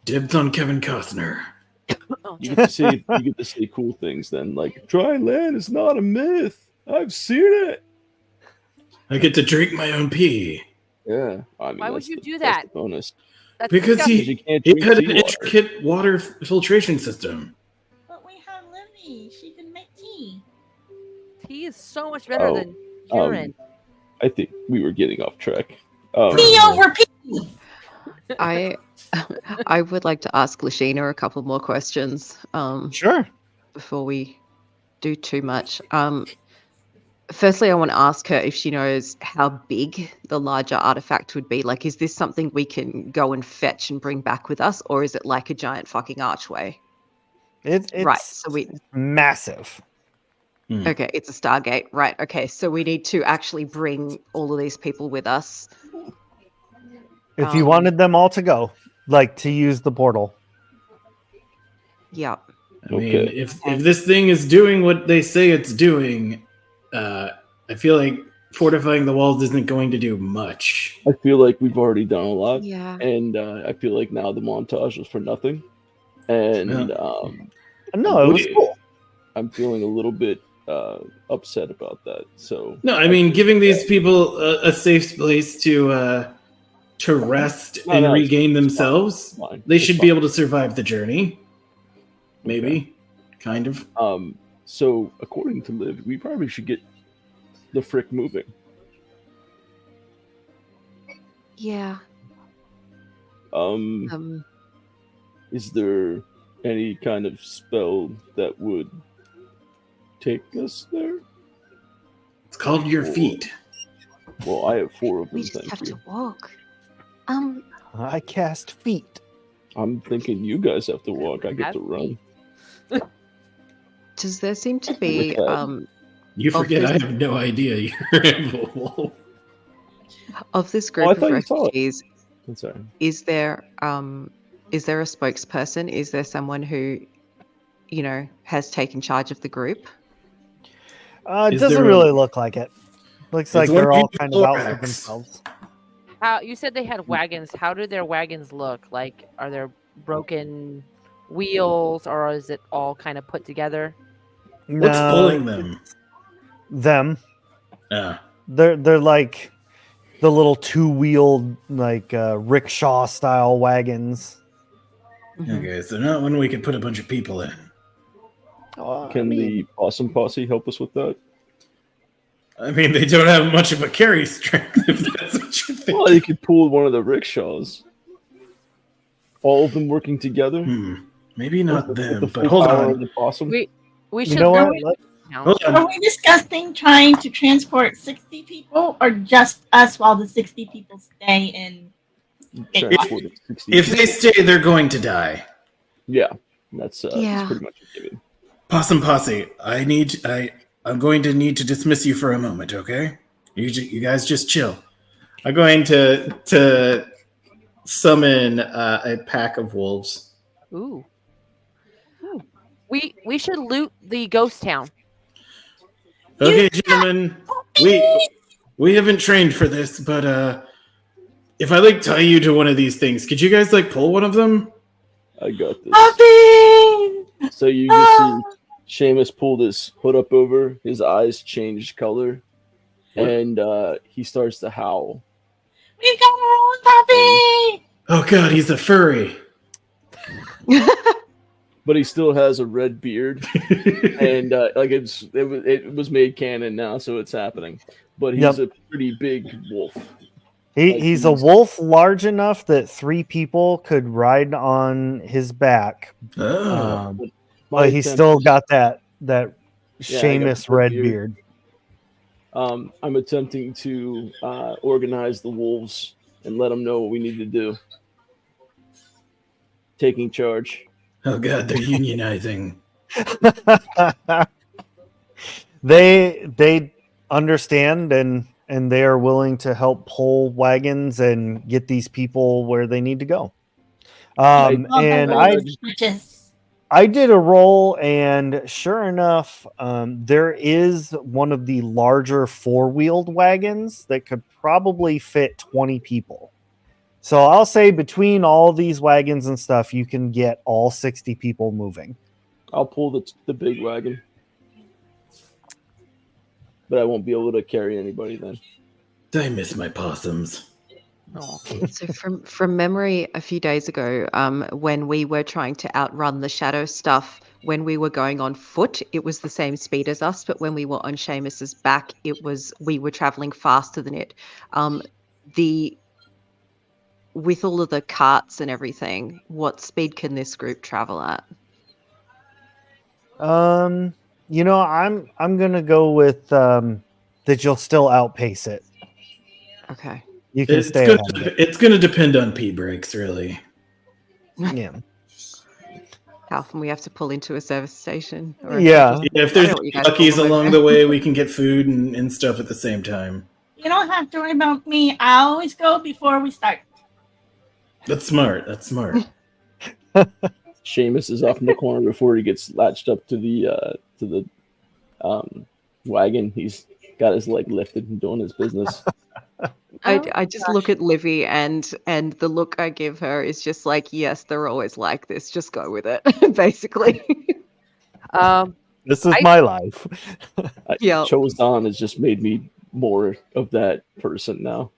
Dibs on Kevin Costner. You get to say cool things then, like dry land is not a myth. I've seen it. I get to drink my own pee. Yeah, I mean, Why would that's you the- do that's that? the bonus. That's Because disgusting. You can't he drink had an seawater. intricate water filtration system. But we have Livy. She can make tea. Pee is so much better Oh, than urine. I think we were getting off track. Pee over pee. I I would like to ask Lashina a couple more questions Sure. before we do too much. Firstly, I want to ask her if she knows how big the larger artifact would be. Like, is this something we can go and fetch and bring back with us, or is it like a giant fucking archway? It's Right. So we massive. okay, it's a Stargate. Right. Okay. So we need to actually bring all of these people with us. If you wanted them all to go, like to use the portal. Yeah. I mean, Okay. if this thing is doing what they say it's doing, I feel like fortifying the walls isn't going to do much. I feel like we've already done a lot, Yeah. and I feel like now the montage was for nothing. And No, it was cool. I'm feeling a little bit upset about that. So No, I mean, giving these people a safe place to rest and regain themselves, fine. they It's should be able to survive the journey. Maybe, kind of. So according to Liv, we probably should get the frick moving. Yeah. Is there any kind of spell that would take us there? It's called your feet. Well, I have 4 of them. We just Thank have you. to walk. I cast feet. I'm thinking you guys have to walk. I get to run. Does there seem to be Okay. You forget this- I have no idea you're a wolf. of this Oh, group I of thought you saw it. refugees? I'm sorry. Is there a spokesperson? Is there someone who, has taken charge of the group? It Is doesn't there really look like it. Looks It's like one they're of all the kind of out for thorax. themselves. How you said they had wagons? How do their wagons look? Like, are there broken wheels, or is it all kind of put together? What's No, pulling them? them. Yeah. They're like the little 2-wheeled like rickshaw style wagons. Okay, so not one we could put a bunch of people in. Can the Possum Posse help us with that? I mean, they don't have much of a carry strength, if that's what you think. Well, you could pull one of the rickshaws. All of them working together. Maybe not With them, the but full hold power on. of the possum. We should. You know what? Hold on. Are we discussing trying to transport 60 people or just us while the 60 people stay in? Transported 60 If they people. stay, they're going to die. Yeah, that's Yeah. pretty much a given. Possum Posse, I'm going to need to dismiss you for a moment, okay? You guys just chill. I'm going to summon a pack of wolves. Ooh. We should loot the ghost town. Okay, gentlemen, we haven't trained for this, but if I like tie you to one of these things, could you guys like pull one of them? I got this. Puppy! So you just see Seamus pulled his hood up over, his eyes changed color, and he starts to howl. We got our own puppy! Oh god, he's a furry. But he still has a red beard, and it was made canon now, so it's happening. But he's a pretty big wolf. He's a wolf large enough that 3 people could ride on his back. Oh. But he's still got that Seamus the red beard. beard. I'm attempting to organize the wolves and let them know what we need to do. Taking charge. Oh god, they're unionizing. They understand and they are willing to help pull wagons and get these people where they need to go. And I did a roll, and sure enough, there is one of the larger 4-wheeled wagons that could probably fit 20 people. So I'll say between all these wagons and stuff, you can get all 60 people moving. I'll pull the big wagon. But I won't be able to carry anybody then. I miss my possums. Oh. So from memory, a few days ago, when we were trying to outrun the shadow stuff, when we were going on foot, it was the same speed as us. But when we were on Seamus's back, we were traveling faster than it. The with all of the carts and everything, what speed can this group travel at? I'm gonna go with that you'll still outpace it. Okay. You can It's stay gonna ahead of it. it's gonna depend on P breaks, really. Yeah. How often we have to pull into a service station? Yeah. Yeah, if I there's don't want you guys all Luckies the way along there. the way, we can get food and stuff at the same time. You don't have to worry about me. I always go before we start. That's smart. That's smart. Seamus is off in the corner before he gets latched up to the wagon. He's got his leg lifted and doing his business. I just look at Livy and the look I give her is just like, yes, they're always like this. Just go with it, basically. This is I- my life. Yeah. Chozan has just made me more of that person now.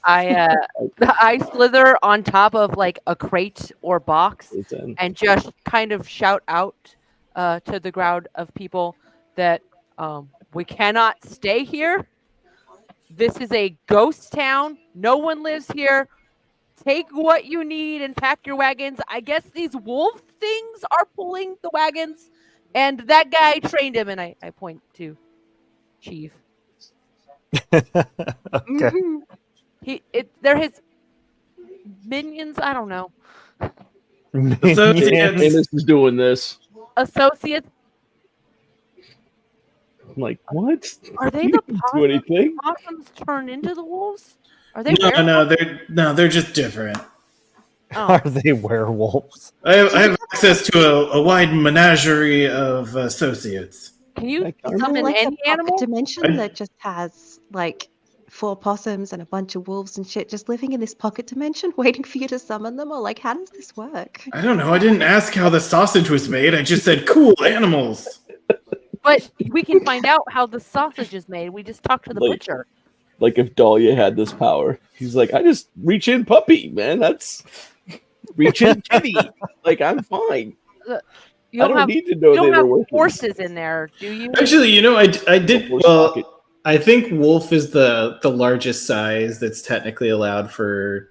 I slither on top of like a crate or box It's in. and just kind of shout out to the crowd of people that we cannot stay here. This is a ghost town. No one lives here. Take what you need and pack your wagons. I guess these wolf things are pulling the wagons, and that guy trained him. And I point to Chief. Okay. They're his minions. I don't know. Associates. Seamus is doing this. Associates. I'm like, what? Are they You the didn't do anything? possums turn into the wolves? Are they? They're just different. Are they werewolves? I have access to a wide menagerie of associates. Can you Like, Is summon there like a any pocket animal? dimension that just has like 4 possums and a bunch of wolves and shit just living in this pocket dimension waiting for you to summon them? Or like, how does this work? I don't know. I didn't ask how the sausage was made. I just said cool animals. But we can find out how the sausage is made. We just talked to the Like- butcher. Like if Dahlia had this power, he's like, I just reach in puppy, man. That's reach in kitty. Like I'm fine. You I don't don't have need to know you they don't have were working. horses in there, do you? Actually, I did. Horse Well, pocket. I think wolf is the largest size that's technically allowed for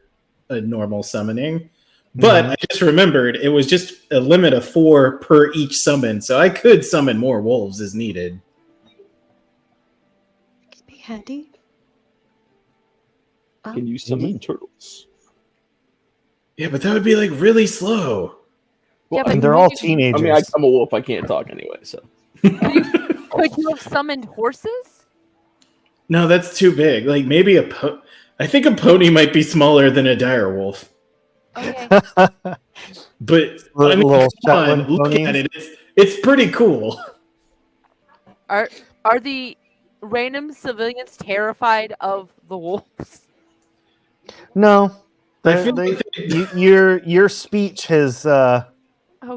a normal summoning. But I just remembered it was just a limit of 4 per each summon, so I could summon more wolves as needed. Could be handy. Can you summon turtles? Yeah, but that would be like really slow. Yeah, Well, And but they're could all you- teenagers. I'm a wolf. I can't talk anyway. So Could you have summoned horses? No, that's too big. Like maybe I think a pony might be smaller than a dire wolf. Okay. But Little come Shetland on, look ponies. at it. It's pretty cool. Are the random civilians terrified of the wolves? No. I feel like Your speech has Oh,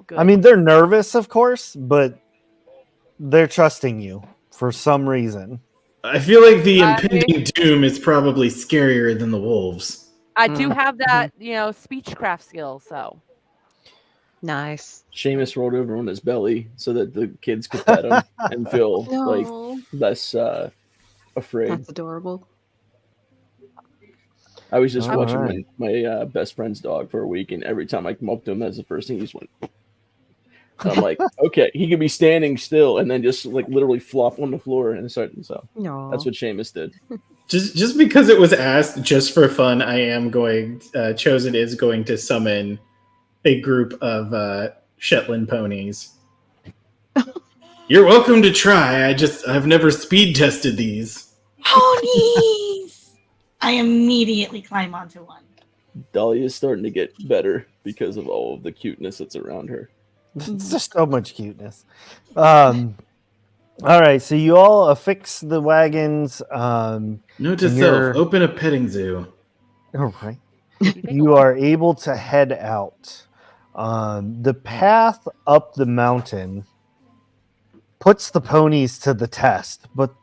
good. I mean, they're nervous, of course, but they're trusting you for some reason. I feel like the I- impending doom is probably scarier than the wolves. I do have that, speechcraft skill. So Nice. Seamus rolled over on his belly so that the kids could pet him and feel like No, less afraid. that's adorable. I was just All watching right. my best friend's dog for a week, and every time I come up to him as the first thing, he just went. So I'm like, okay, he could be standing still and then just like literally flop on the floor and start. So No, that's what Seamus did. Just because it was asked just for fun, I am going. Chosen is going to summon a group of Shetland ponies. You're welcome to try. I've never speed tested these. Ponies! I immediately climb onto one. Dahlia is starting to get better because of all of the cuteness that's around her. It's just so much cuteness. All right, so you all affix the wagons. Note to And self: you're- open a petting zoo. All right. You are able to head out. The path up the mountain puts the ponies to the test, but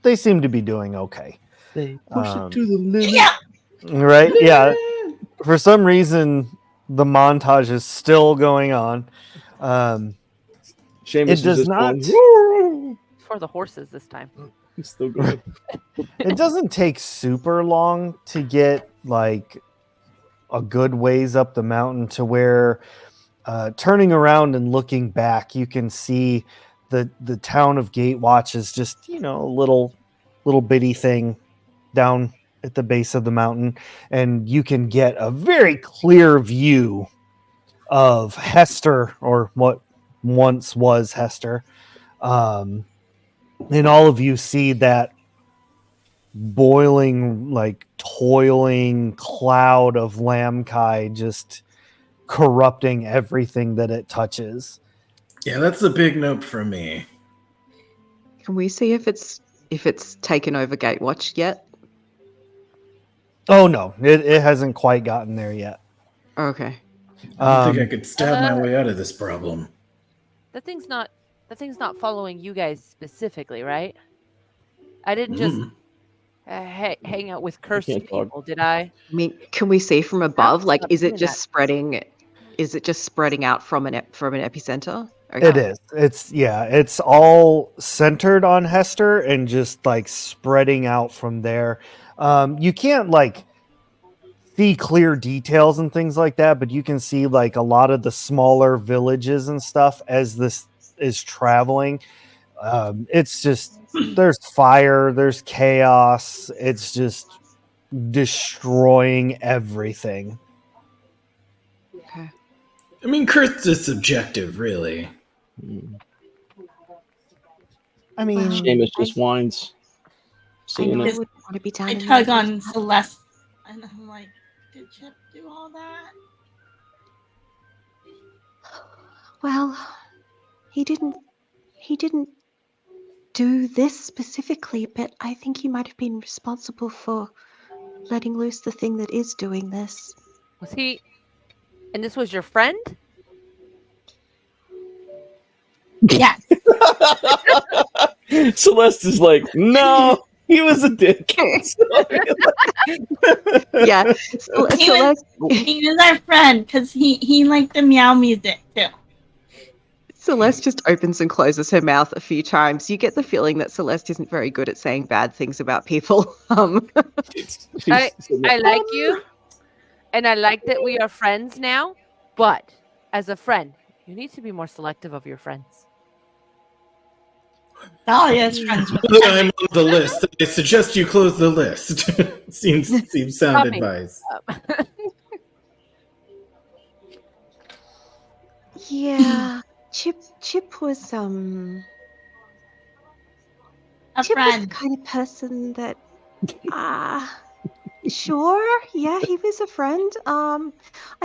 they seem to be doing okay. They push Um, it to the limit. Yeah. Right? Yeah. For some reason, the montage is still going on. Seamus It is does just not. going. "Woo!" For the horses this time. He's still going. It doesn't take super long to get like a good ways up the mountain to where turning around and looking back, you can see the town of Gatewatch is just, you know, a little bitty thing down at the base of the mountain, and you can get a very clear view of Hester, or what once was Hester. And all of you see that boiling, like toiling cloud of Lamkai just corrupting everything that it touches. Yeah, that's a big nope from me. Can we see if it's taken over Gatewatch yet? Oh no, it hasn't quite gotten there yet. Okay. I don't think I could stab my way out of this problem. The thing's not following you guys specifically, right? I didn't just hang out with cursed can't talk. people, did I? I mean, can we see from above? Like, stop is it doing just that. spreading? Is it just spreading out from an epicenter? Okay. It is. It's all centered on Hester and just like spreading out from there. You can't like see clear details and things like that, but you can see like a lot of the smaller villages and stuff as this is traveling. It's just there's fire, there's chaos. It's just destroying everything. Okay. I mean, cursed is subjective, really. I mean, Seamus just whines. I Saying know I it. wouldn't want to be down I in the tug middle of on that. Celeste, and I'm like, did Chip do all that? Well, he didn't do this specifically, but I think he might have been responsible for letting loose the thing that is doing this. Was he? And this was your friend? Yeah. Celeste is like, no, he was a dick. Yeah. He was our friend because he liked the meow music too. Celeste just opens and closes her mouth a few times. You get the feeling that Celeste isn't very good at saying bad things about people. I like you, and I like that we are friends now. But as a friend, you need to be more selective of your friends. Dahlia's friends with I'm on the list. I suggest you close the list. seems sound Copy. advice. Yeah, Chip was a Chip was the friend. kind of person that sure, yeah, he was a friend. I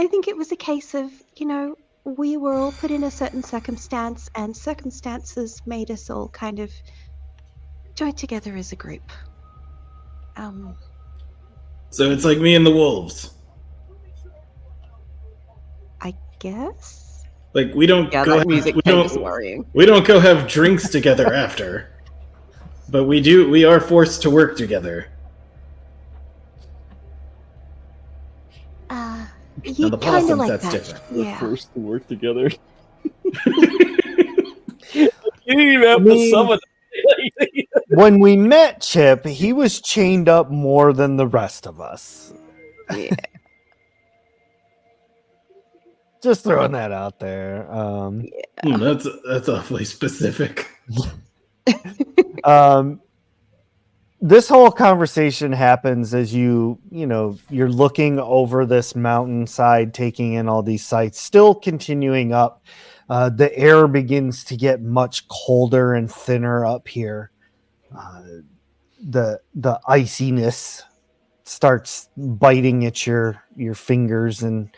think it was a case of, you know, we were all put in a certain circumstance, and circumstances made us all kind of join together as a group. So it's like me and the wolves. I guess. Like we don't Yeah, go that music we thing is don't worrying. we don't go have drinks together after. But we are forced to work together. You the kind of possums, like that's that. different. We're Yeah. forced to work together. You didn't even have to summon. when we met Chip, he was chained up more than the rest of us. Yeah. Just throwing that out there. That's awfully specific. This whole conversation happens as you're looking over this mountainside, taking in all these sights, still continuing up. The air begins to get much colder and thinner up here. The iciness starts biting at your fingers, and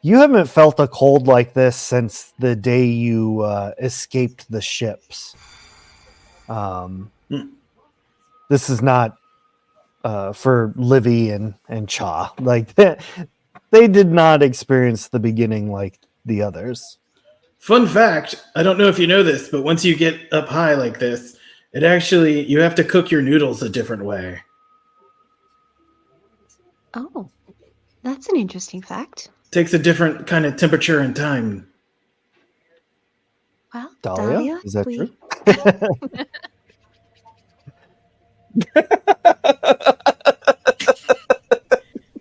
you haven't felt a cold like this since the day you escaped the ships. This is not for Livy and Cha. Like they did not experience the beginning like the others. Fun fact, I don't know if you know this, but once you get up high like this, you have to cook your noodles a different way. Oh, that's an interesting fact. Takes a different kind of temperature and time. Well, Dahlia, is that we true?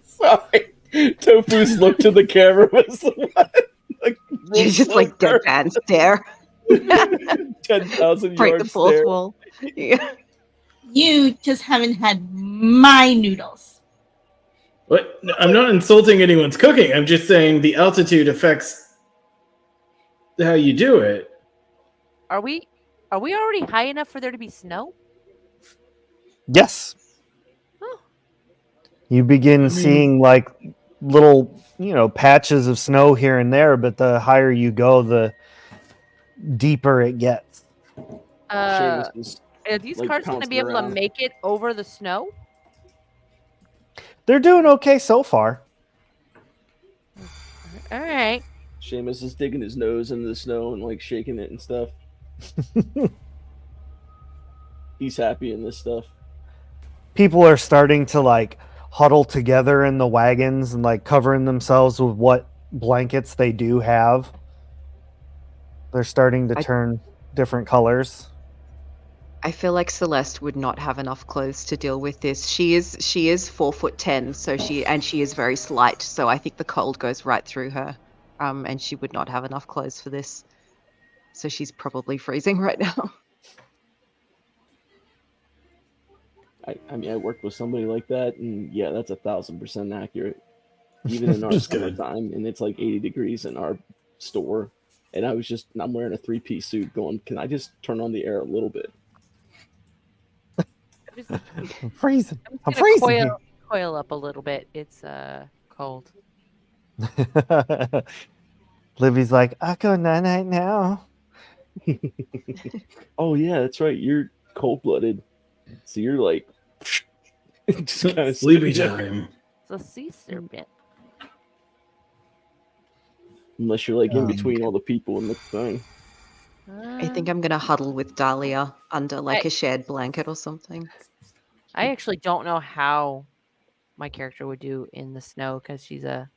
Sorry. Tofu's look to the camera was like real You just like slow deadpan stare. burn. 10,000 Break the yards fourth stare. wall. Yeah. You just haven't had my noodles. What? No, I'm not insulting anyone's cooking. I'm just saying the altitude affects how you do it. Are we already high enough for there to be snow? Yes. Oh. You begin seeing like little, patches of snow here and there, but the higher you go, the deeper it gets. Uh, Seamus is are these like cars going to be pouncing able to around. make it over the snow? They're doing okay so far. All right. Seamus is digging his nose into the snow and like shaking it and stuff. He's happy in this stuff. People are starting to like huddle together in the wagons and like covering themselves with what blankets they do have. They're starting to turn different colors. I feel like Celeste would not have enough clothes to deal with this. She is 4'10", so she is very slight. So I think the cold goes right through her, and she would not have enough clothes for this. So she's probably freezing right now. I mean, I worked with somebody like that, and yeah, that's 1,000% accurate. Even in our summertime, and it's like 80 degrees in our store, and I'm wearing a 3-piece suit, going, can I just turn on the air a little bit? I'm freezing. I'm gonna freezing. here. coil up a little bit. It's cold. Libby's like, I'll go night night now. Oh yeah, that's right. You're cold-blooded, so you're like just kind of Sleepy time. It's a sea serpent. Unless you're like in between all the people in the thing. I think I'm gonna huddle with Dahlia under like a shared blanket or something. I actually don't know how my character would do in the snow because she's a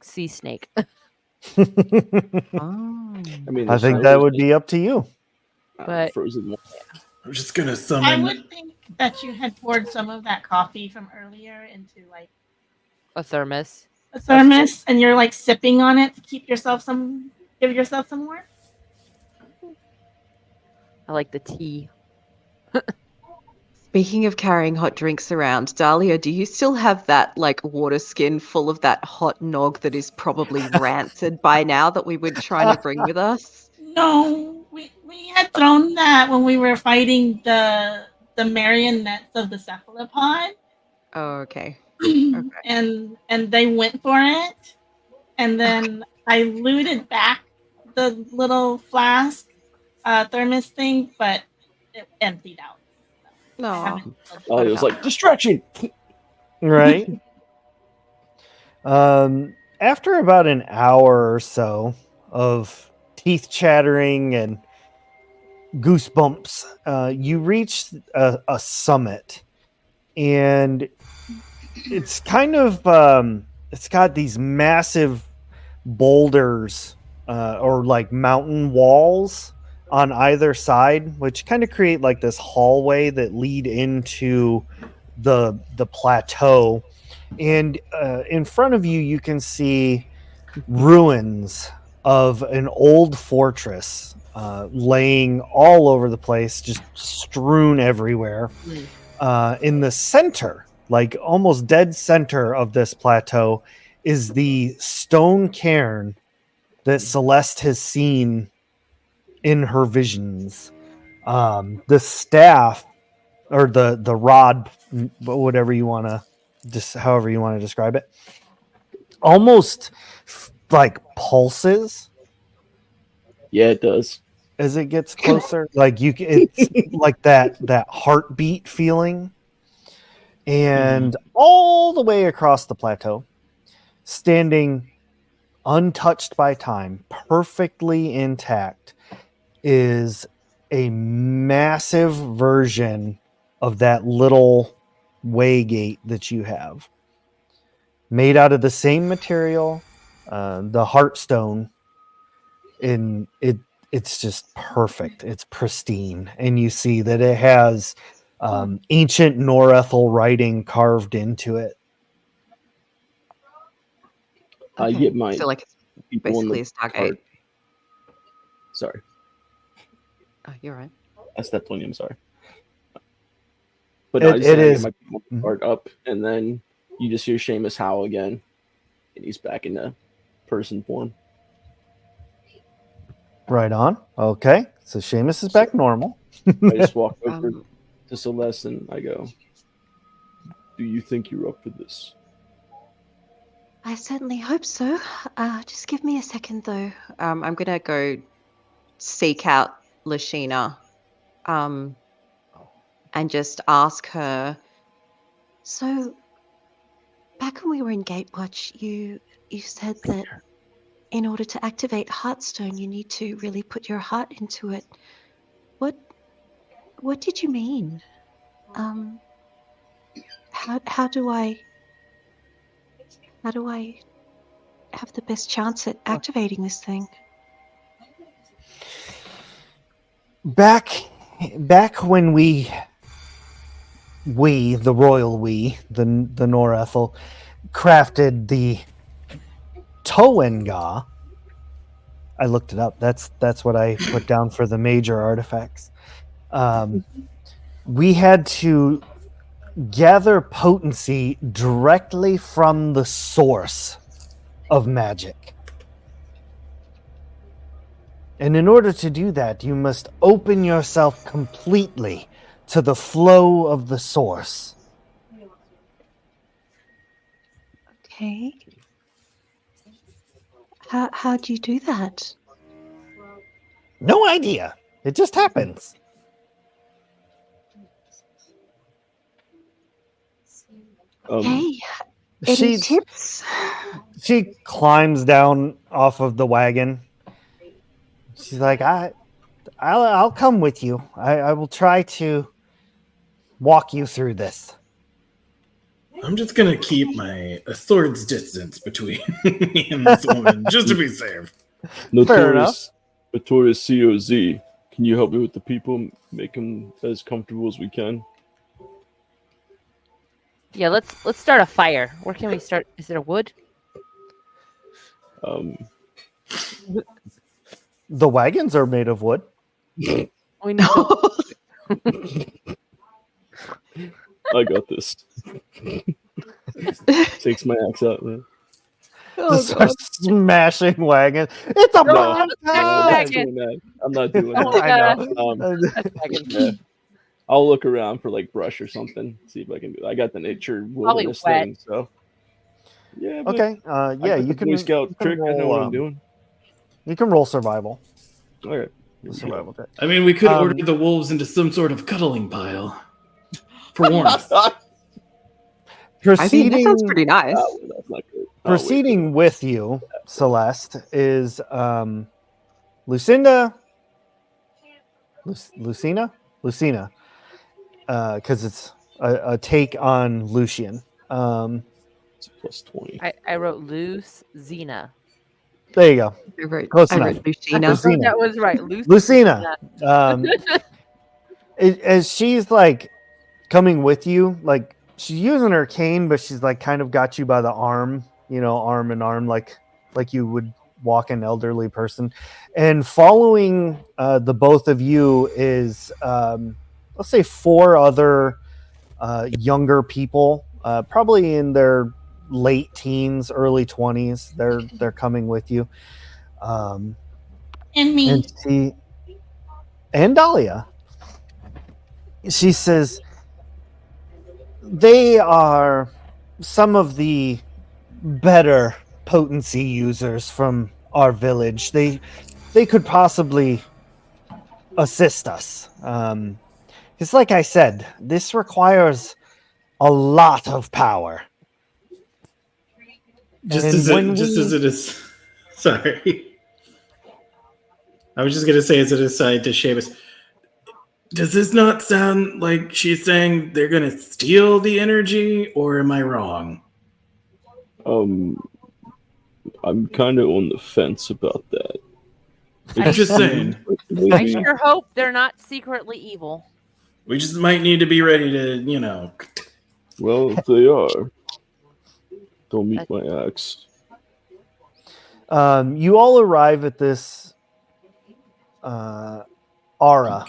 sea snake. Oh. I mean, I the think snow that is would just, be up to you. But- frozen. I'm just gonna I summon. would think that you had poured some of that coffee from earlier into like A thermos. a thermos, and you're like sipping on it to give yourself some more. I like the tea. Speaking of carrying hot drinks around, Dahlia, do you still have that like water skin full of that hot nog that is probably rancid by now that we were trying to bring with us? No, we had thrown that when we were fighting the marionettes of the cephalopod. Oh, okay. and they went for it, and then I looted back the little flask thermos thing, but it emptied out. I No. haven't- Oh, it was like distraction. Right. After about an hour or so of teeth chattering and goosebumps, you reach a summit, and it's kind of it's got these massive boulders or like mountain walls on either side, which kind of create like this hallway that lead into the plateau. And in front of you, you can see ruins of an old fortress laying all over the place, just strewn everywhere. In the center, like almost dead center of this plateau, is the stone cairn that Celeste has seen in her visions. The staff or the rod, whatever you want to, just however you want to describe it, almost like pulses Yeah, it does. as it gets closer. Like it's like that heartbeat feeling. And all the way across the plateau, standing untouched by time, perfectly intact, is a massive version of that little way gate that you have, made out of the same material, the Heartstone. In it, it's just perfect. It's pristine, and you see that it has ancient Norethel writing carved into it. I get my So like it's people in basically the a Stargate. cart. Sorry, Oh, you're right. I stepped on you. I'm sorry. But no, I It just said I get is my people in the cart up, and then you just hear Seamus howl again, and he's back in the person form. right on. Okay, so Seamus is back normal. I just walk over Um, to Celeste and I go, "Do you think you're up for this?" I certainly hope so. Just give me a second, though. I'm gonna go seek out Lashina, and just ask her. So, back when we were in Gatewatch, you said that in order to activate Heartstone, you need to really put your heart into it. What did you mean? How do I have the best chance at activating this thing? Back when the royal the Norethel crafted the Toenga. I looked it up. That's what I put down for the major artifacts. We had to gather potency directly from the source of magic. And in order to do that, you must open yourself completely to the flow of the source. Okay. How do you do that? No idea. It just happens. Hey, any tips? She climbs down off of the wagon. She's like, I'll come with you. I will try to walk you through this. I'm just gonna keep a sword's distance between me and this woman, just to be safe. Fair enough. Notorious COZ. Can you help me with the people? Make them as comfortable as we can. Yeah, let's start a fire. Where can we start? Is it a wood? The wagons are made of wood. We need to. I got this. Takes my axe out, man. Just start smashing wagons. It's a No, bomb I'm I'm not not doing doing that. I'm not doing Oh that. my I God. know. Yeah. I'll look around for like brush or something. See if I can do. I got the nature wilderness wet. thing, so yeah. But Okay. I Yeah, got you the can Boy Scout trick. I know what I'm doing. You can roll survival. All right. Survival check. I mean, we could order the wolves into some sort of cuddling pile for warmth. I mean, that sounds Proceeding pretty nice. That's not good. proceeding with you, Celeste, is Lucinda. Lucina, because it's a take on Lucian. It's plus 20. I wrote loose Xena. There you go. Close I enough. wrote Lucina. Lucina. That was right. Loose Lucina. As she's like coming with you, like she's using her cane, but she's like kind of got you by the arm, arm in arm, like you would walk an elderly person. And following the both of you is, let's say, 4 other younger people, probably in their late teens, early 20s. They're coming with you. And me. And Dahlia. She says they are some of the better potency users from our village. They could possibly assist us. It's like I said, this requires a lot of power. Just as it is. Sorry. I was just gonna say as an aside to Seamus, Does this not sound like she's saying they're gonna steal the energy, or am I wrong? I'm kind of on the fence about that. I'm just saying. I sure hope they're not secretly evil. We just might need to be ready to. Well, if they are, don't meet my axe. You all arrive at this Ara,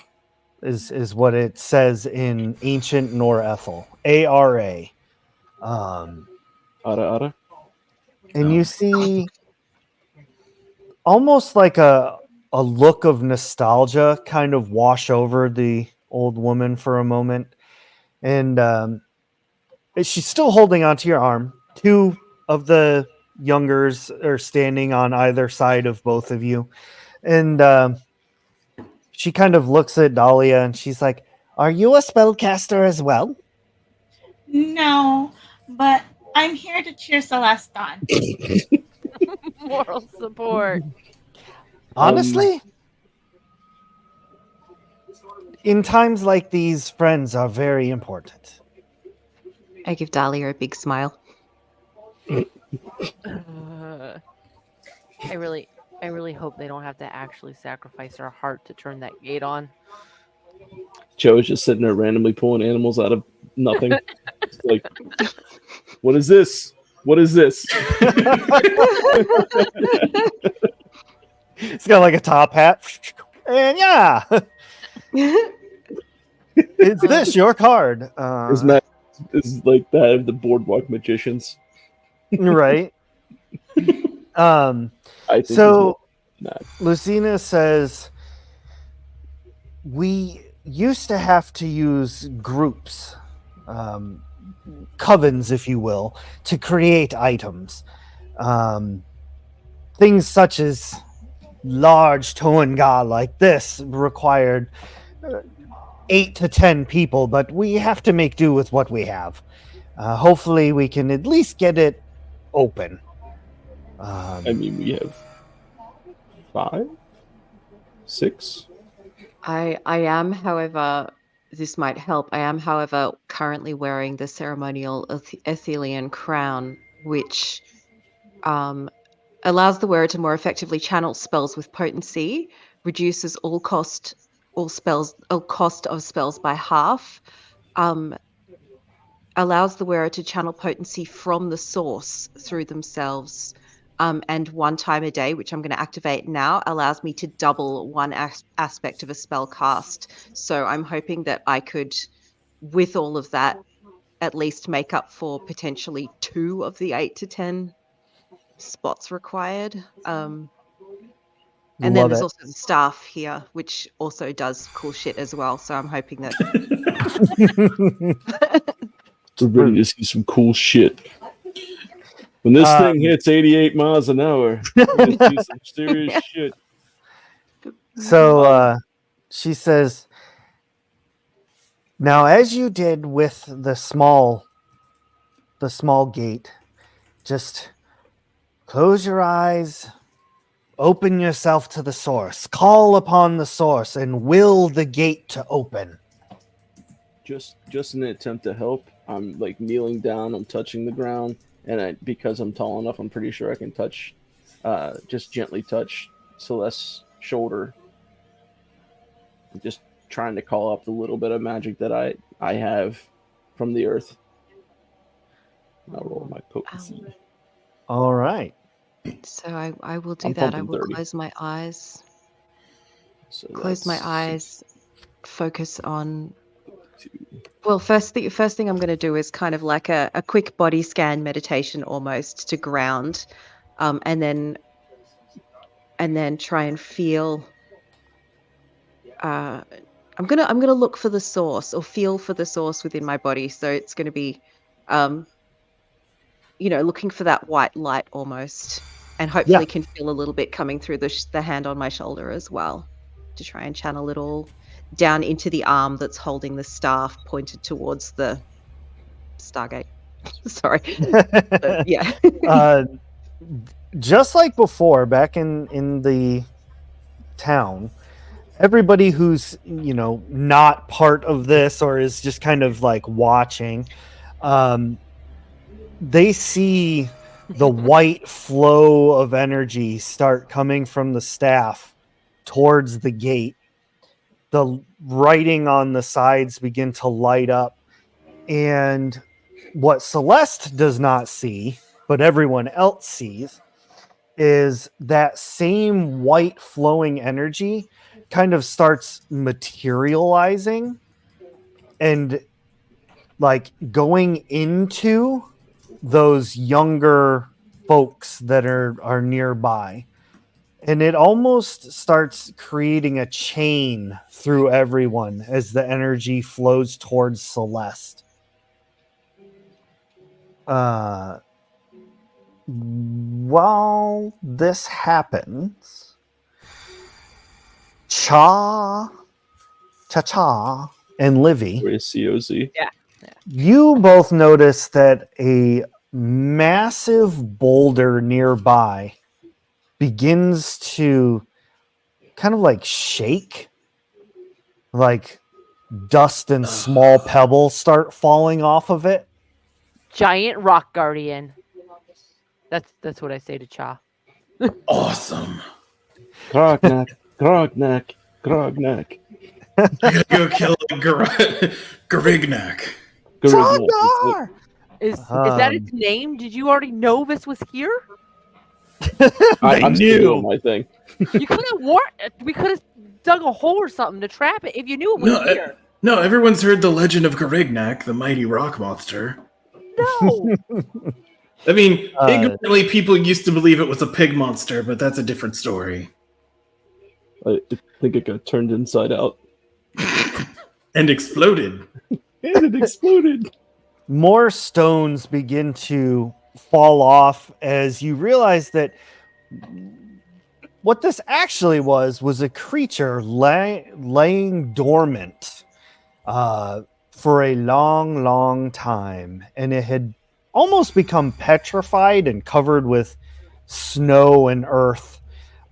is what it says in ancient Norethel. ARA. Ara. And you see almost like a look of nostalgia kind of wash over the old woman for a moment. And she's still holding onto your arm. Two of the youngers are standing on either side of both of you. And she kind of looks at Dahlia and she's like, "Are you a spellcaster as well?" No, but I'm here to cheer Celeste on. Moral support. Honestly, in times like these, friends are very important. I give Dahlia a big smile. I really hope they don't have to actually sacrifice our heart to turn that gate on. Joe is just sitting there randomly pulling animals out of nothing. Like, what is this? What is this? It's got like a top hat. And yeah. Is this your card? Is like that of the boardwalk magicians. Right. I think So Lucina says we used to have to use groups, covens, if you will, to create items. Things such as large Toenga like this required 8 to 10 people, but we have to make do with what we have. Hopefully we can at least get it open. I mean, we have 5, 6. I am, however, this might help. I am, however, currently wearing the ceremonial Athelian crown, which allows the wearer to more effectively channel spells with potency, reduces all cost of spells by half, allows the wearer to channel potency from the source through themselves, and 1 time a day, which I'm going to activate now, allows me to double one aspect of a spell cast. So I'm hoping that I could, with all of that, at least make up for potentially 2 of the 8 to 10 spots required. And then there's also the staff here, which also does cool shit as well. So I'm hoping that we're ready to see some cool shit. When this thing hits 88 miles an hour, we're going to see some serious shit. So she says, now as you did with the small gate, just close your eyes, open yourself to the source, call upon the source, and will the gate to open. Just in an attempt to help, I'm like kneeling down, I'm touching the ground, and because I'm tall enough, I'm pretty sure I can touch, just gently touch Celeste's shoulder. I'm just trying to call up the little bit of magic that I have from the earth. And I'll roll my potency. All right. So I will do that. I will close my eyes. So close my eyes. Focus on. Well, first thing I'm going to do is kind of like a quick body scan meditation almost to ground, and then try and feel. I'm gonna look for the source or feel for the source within my body. So it's going to be, looking for that white light almost, and hopefully can feel a little bit coming through the hand on my shoulder as well, to try and channel it all down into the arm that's holding the staff pointed towards the Stargate. Sorry. But, yeah. Just like before, back in the town, everybody who's not part of this or is just kind of like watching, they see the white flow of energy start coming from the staff towards the gate. The writing on the sides begin to light up, and what Celeste does not see, but everyone else sees, is that same white flowing energy kind of starts materializing and like going into those younger folks that are nearby, and it almost starts creating a chain through everyone as the energy flows towards Celeste. While this happens, Cha, and Livy, Where's COZ? you both notice that a massive boulder nearby begins to kind of like shake, like dust and small pebbles start falling off of it. Giant rock guardian. That's what I say to Cha. Awesome. Grognak, Grognak, Grognak. I gotta go kill Garignac. Trogdor! Is that its name? Did you already know this was here? I'm still knew. doing my thing. You could have we could have dug a hole or something to trap it if you knew it was here. No, everyone's heard the legend of Garignac, the mighty rock monster. No. I mean, ignorantly, people used to believe it was a pig monster, but that's a different story. I think it got turned inside out. And exploded. And it exploded. More stones begin to fall off as you realize that what this actually was a creature laying dormant for a long, long time. And it had almost become petrified and covered with snow and earth.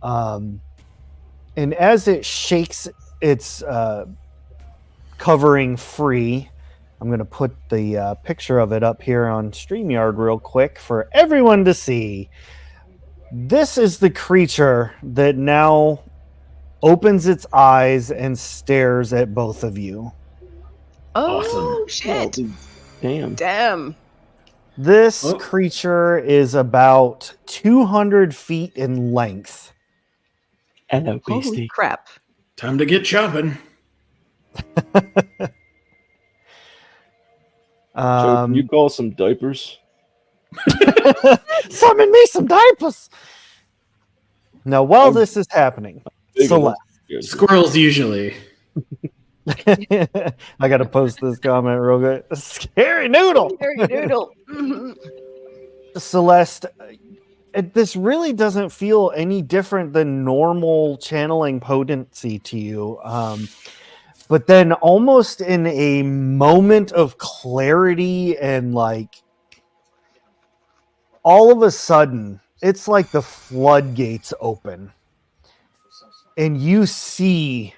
And as it shakes its covering free, I'm going to put the picture of it up here on StreamYard real quick for everyone to see. This is the creature that now opens its eyes and stares at both of you. Oh, Awesome. shit. Damn. Damn. This creature is about 200 feet in length. Hello, Holy beastie. crap. Time to get chopping. Joe, can you call some diapers? Summon me some diapers. Now, while this is happening, Celeste. Squirrels usually. I got to post this comment real good. Scary noodle. Scary noodle. Celeste, this really doesn't feel any different than normal channeling potency to you. But then almost in a moment of clarity and like all of a sudden, it's like the floodgates open and you see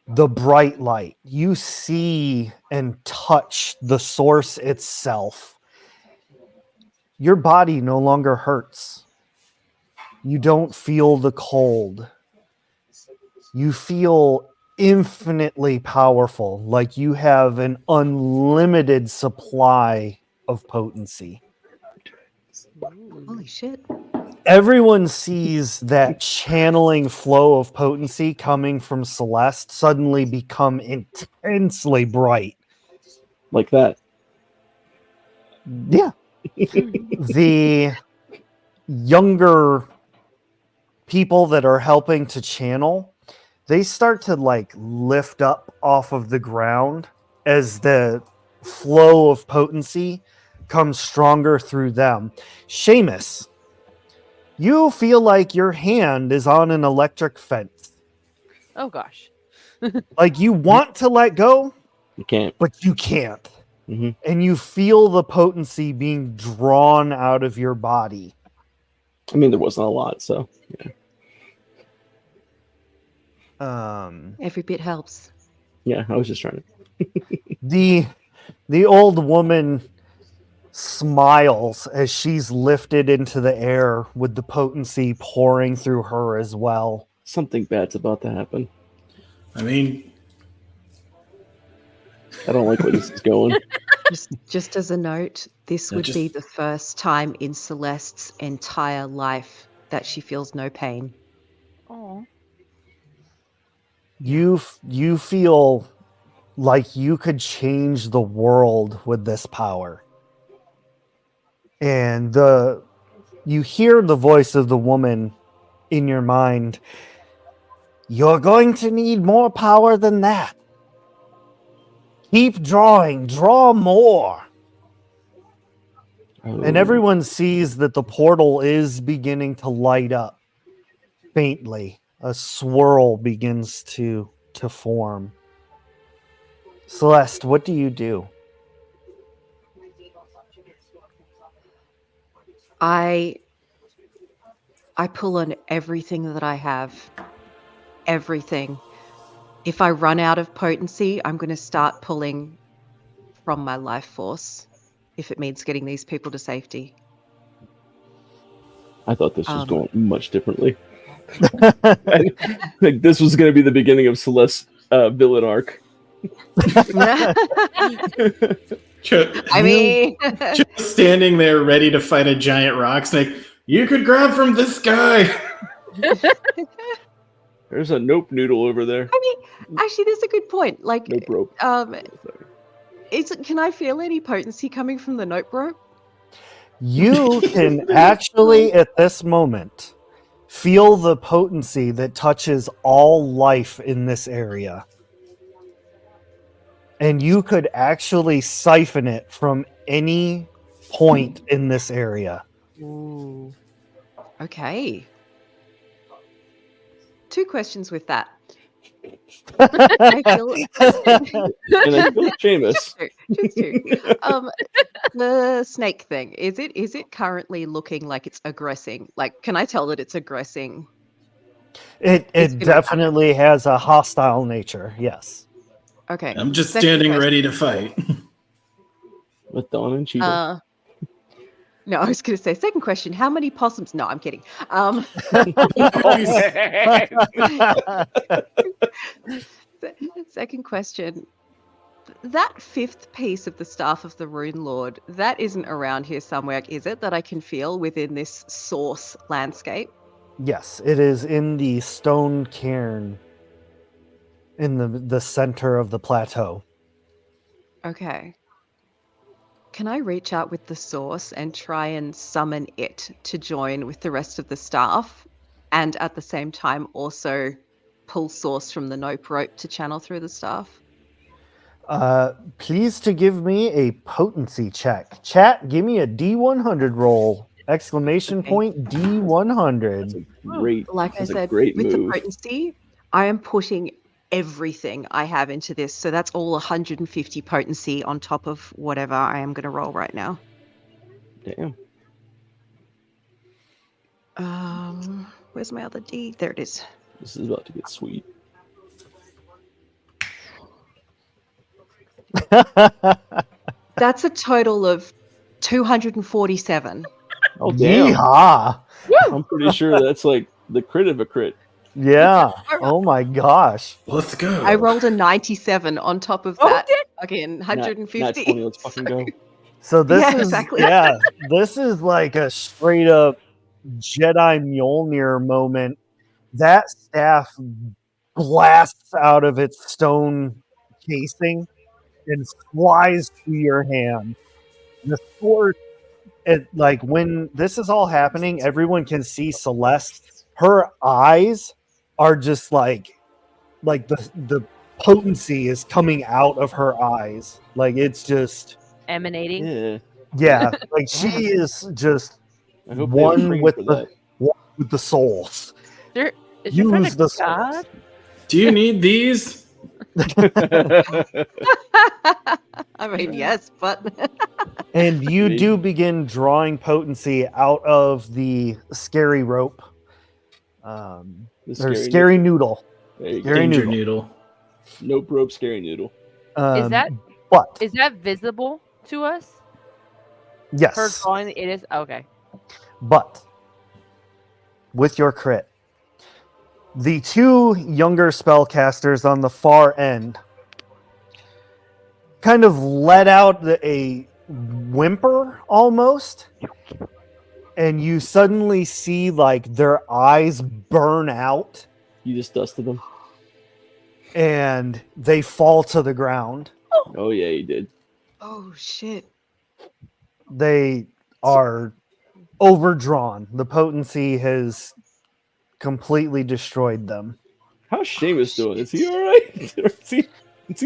the bright light. You see and touch the source itself. Your body no longer hurts. You don't feel the cold. You feel infinitely powerful, like you have an unlimited supply of potency. Holy shit. Everyone sees that channeling flow of potency coming from Celeste suddenly become intensely bright. Like that. Yeah. The younger people that are helping to channel, they start to like lift up off of the ground as the flow of potency comes stronger through them. Seamus, you feel like your hand is on an electric fence. Oh gosh. Like you want to let go, You can't. but you can't. Mhm. And you feel the potency being drawn out of your body. I mean, there wasn't a lot, so yeah. Every bit helps. Yeah, I was just trying to. The old woman smiles as she's lifted into the air with the potency pouring through her as well. Something bad's about to happen. I mean, I don't like where this is going. Just as a note, this Yeah, would just- be the first time in Celeste's entire life that she feels no pain. Oh. You feel like you could change the world with this power. And you hear the voice of the woman in your mind. You're going to need more power than that. Keep drawing, draw more. And Oh, everyone sees that the portal is beginning to light up faintly. A swirl begins to form. Celeste, what do you do? I pull on everything that I have. Everything. If I run out of potency, I'm going to start pulling from my life force if it means getting these people to safety. I thought this was Um, going much differently. Like this was going to be the beginning of Celeste's villain arc. I mean, just standing there ready to fight a giant rock snake. You could grab from this guy. There's a nope noodle over there. actually, that's a good point. Like, Nope rope. can I feel any potency coming from the nope rope? You can actually, at this moment, feel the potency that touches all life in this area. And you could actually siphon it from any point in this area. Ooh. Okay. 2 questions with that. I feel And I feel Seamus. just two. The snake thing, is it currently looking like it's aggressing? Like, can I tell that it's aggressing? It It's gonna definitely has a hostile nature, yes. Okay. I'm just Second standing question. ready to fight. With Dawn and Cheetah. No, I was going to say, second question, how many possums? No, I'm kidding. Second question, that 5th piece of the Staff of the Rune Lord, that isn't around here somewhere, is it, that I can feel within this source landscape? Yes, it is in the stone cairn in the center of the plateau. Okay. Can I reach out with the source and try and summon it to join with the rest of the staff, and at the same time also pull source from the nope rope to channel through the staff? Please to give me a potency check. Chat, give me a D100 roll. Exclamation Okay. point D100. That's a great, Like I that's a said, great with the move. potency, I am putting everything I have into this. So that's all 150 potency on top of whatever I am going to roll right now. Damn. Where's my other D? There it is. This is about to get sweet. That's a total of 247. Oh, damn. Yeehaw. I'm pretty sure that's like the crit of a crit. Yeah. Oh my gosh. Let's go. I rolled a 97 on top of Oh, that. did- Again, Nat 150. 20, let's fucking go. So this Yeah, is exactly. this is like a straight up Jedi Mjolnir moment. That staff blasts out of its stone casing and flies to your hand. The sword, like when this is all happening, everyone can see Celeste. Her eyes are just like the potency is coming out of her eyes. Like it's just Emanating. Yeah. like she is just I hope they have a one frame with for the with the souls. Is your friend Use a the souls. god? Do you need these? that. I mean, yes, but And you Maybe. do begin drawing potency out of the scary rope, The or scary noodle. There you go. Scary Danger noodle. noodle. Nope, rope, scary noodle. Is that But is that visible to us? Her yes, drawing it is okay. but with your crit, the two younger spellcasters on the far end kind of let out a whimper almost, and you suddenly see like their eyes burn out You just dusted them. and they fall to the ground. Oh yeah, you did. Oh shit. They are overdrawn. The potency has completely destroyed them. How's Seamus doing? Is he all right? is he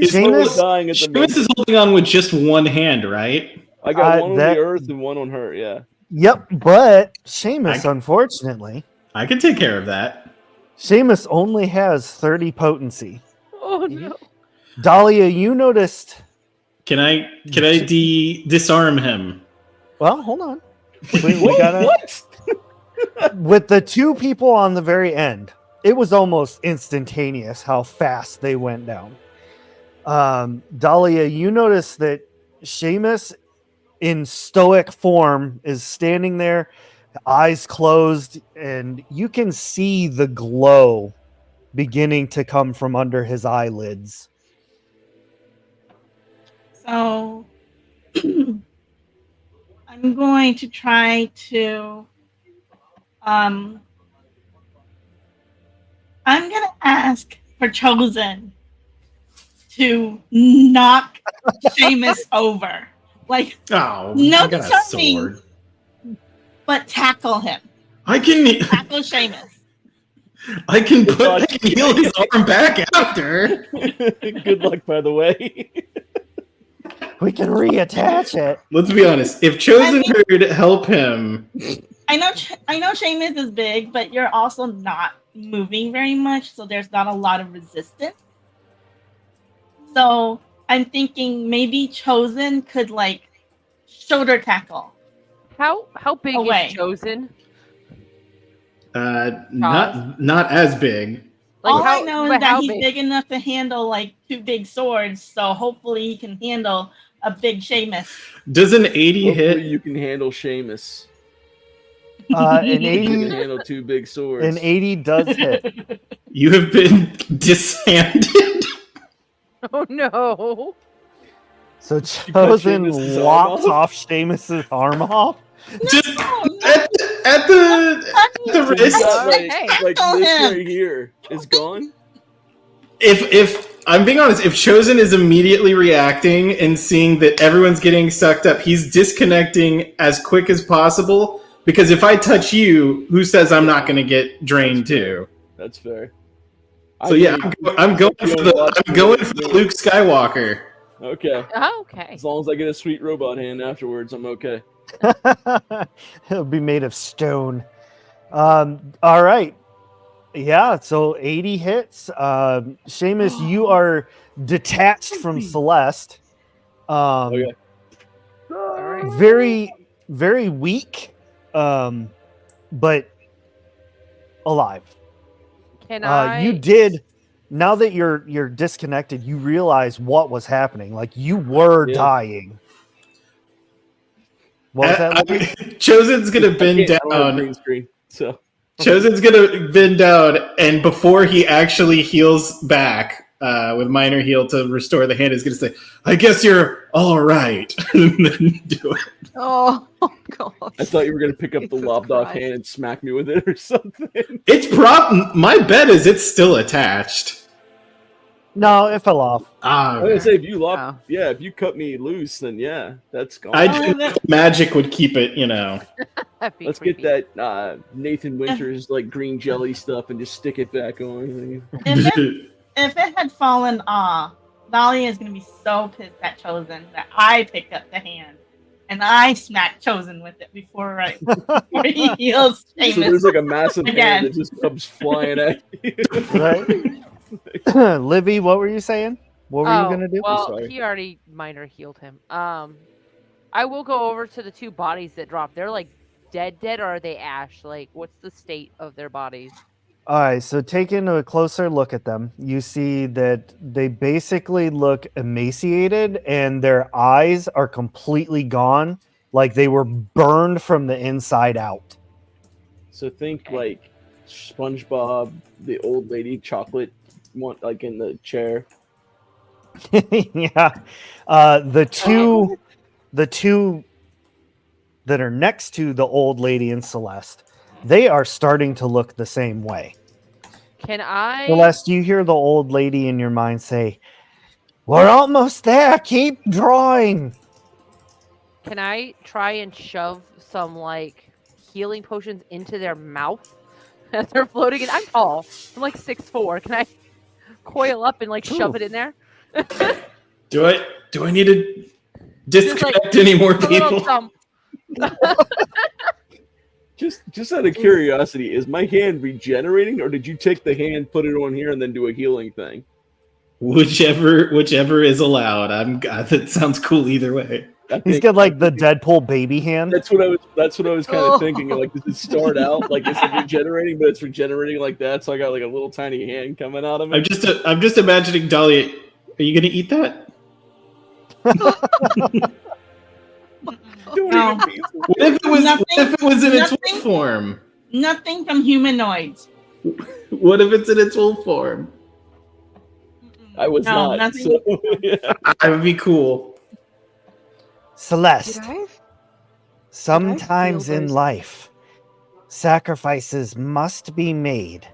Is slowly Seamus- dying at the Seamus moment? is holding on with just one hand, right? I got one on that- the earth and one on her. Yeah. Yep, but Seamus, unfortunately, I can take care of that. Seamus only has 30 potency. Oh no. Dahlia, you noticed. Can I disarm him? Well, hold on. We gotta. What? With the two people on the very end, it was almost instantaneous how fast they went down. Dahlia, you notice that Seamus, in stoic form, is standing there, eyes closed, and you can see the glow beginning to come from under his eyelids. So I'm going to try to I'm gonna ask for Chosen to knock Seamus over. Like Oh, No I got a disarming. sword. but tackle him. I can Tackle Seamus. heal his arm back after. Good luck, by the way. We can reattach it. Let's be honest. If Chosen could help him, I know Seamus is big, but you're also not moving very much, so there's not a lot of resistance. So I'm thinking maybe Chosen could like shoulder tackle. How big Away. is Chosen? not as big. Like All how, I know but is that how he's big? big enough to handle like two big swords, so hopefully he can handle a big Seamus. Does an 80 Hopefully hit? you can handle Seamus. An You can 80, handle two big swords. an 80 does hit. You have been dishanded. Oh no. So cut Chosen Seamus's arm lops off? off Seamus's arm off. Just No, at the So you wrist. got, Okay. like Tackle this him. right here is gone. If I'm being honest, if Chosen is immediately reacting and seeing that everyone's getting sucked up, he's disconnecting as quick as possible. Because if I touch you, who says I'm not going to get drained too? That's fair. So yeah, I'm going for the Luke Skywalker. Okay. Okay. As long as I get a sweet robot hand afterwards, I'm okay. It'll be made of stone. All right. Yeah, so 80 hits. Seamus, you are detached from Celeste. Okay. Very, very weak, but alive. Can I? You did. Now that you're disconnected, you realize what was happening. Like you were Yeah. dying. What was that? Libby? Chosen's going to bend I don't have down. green screen, so Chosen's gonna bend down, and before he actually heals back with minor heal to restore the hand, is gonna say, "I guess you're all right," and then do it. Oh god. I thought you were gonna pick up the Jesus lobbed off Christ. hand and smack me with it or something. It's my bet is it's still attached. No, it fell off. Ah, I was gonna say if you Oh. if you cut me loose, then yeah, that's gone. I didn't know if magic would keep it. That'd be Let's creepy. get that Nathan Winters like green jelly stuff and just stick it back on. If it had fallen off, Dahlia is gonna be so pissed at Chosen that I picked up the hand and I smacked Chosen with it before he heals So there's Seamus. like a massive Again. hand that just comes flying at you. Right? Livy, what were you saying? What were you gonna do? Well, sorry. he already minor healed him. I will go over to the two bodies that dropped. They're like dead, or are they ash? Like, what's the state of their bodies? All right, so taking a closer look at them, you see that they basically look emaciated and their eyes are completely gone, like they were burned from the inside out. So think Okay. like SpongeBob, the old lady chocolate one, like in the chair. Yeah. The two that are next to the old lady and Celeste, they are starting to look the same way. Can I Celeste, you hear the old lady in your mind say, "We're almost there. Keep drawing." try and shove some like healing potions into their mouth as they're floating? And I'm tall. I'm like 6'4". Can I coil up and like shove Ooh. it in there? Do I need to Just like disconnect any more a little people? thump. Just out of curiosity, is my hand regenerating, or did you take the hand, put it on here, and then do a healing thing? Whichever is allowed. That sounds cool either way. He's got like the Deadpool baby hand. That's what I was kind of thinking. Oh. Like, does it start out like it's regenerating, but it's regenerating like that? So I got like a little tiny hand coming out of it. I'm just imagining Dahlia. Are you gonna eat that? No. What if it was in its Nothing. wolf form? Nothing from humanoids. What if it's in its wolf form? I was No, not. nothing. So, yeah. That would be cool. Celeste, Did I? sometimes in those- life, sacrifices must be made.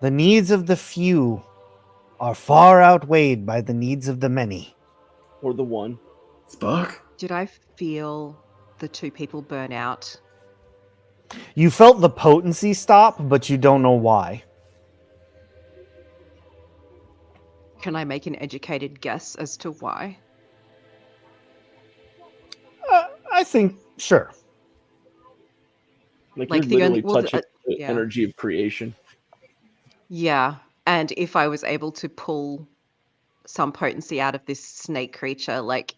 The needs of the few are far outweighed by the needs of the many. Or the one. Spock? Did I feel the two people burn out? You felt the potency stop, but you don't know why. Can I make an educated guess as to why? I think, sure. Like Like you're the only- literally well, touching the yeah. energy of creation. Yeah, and if I was able to pull some potency out of this snake creature, like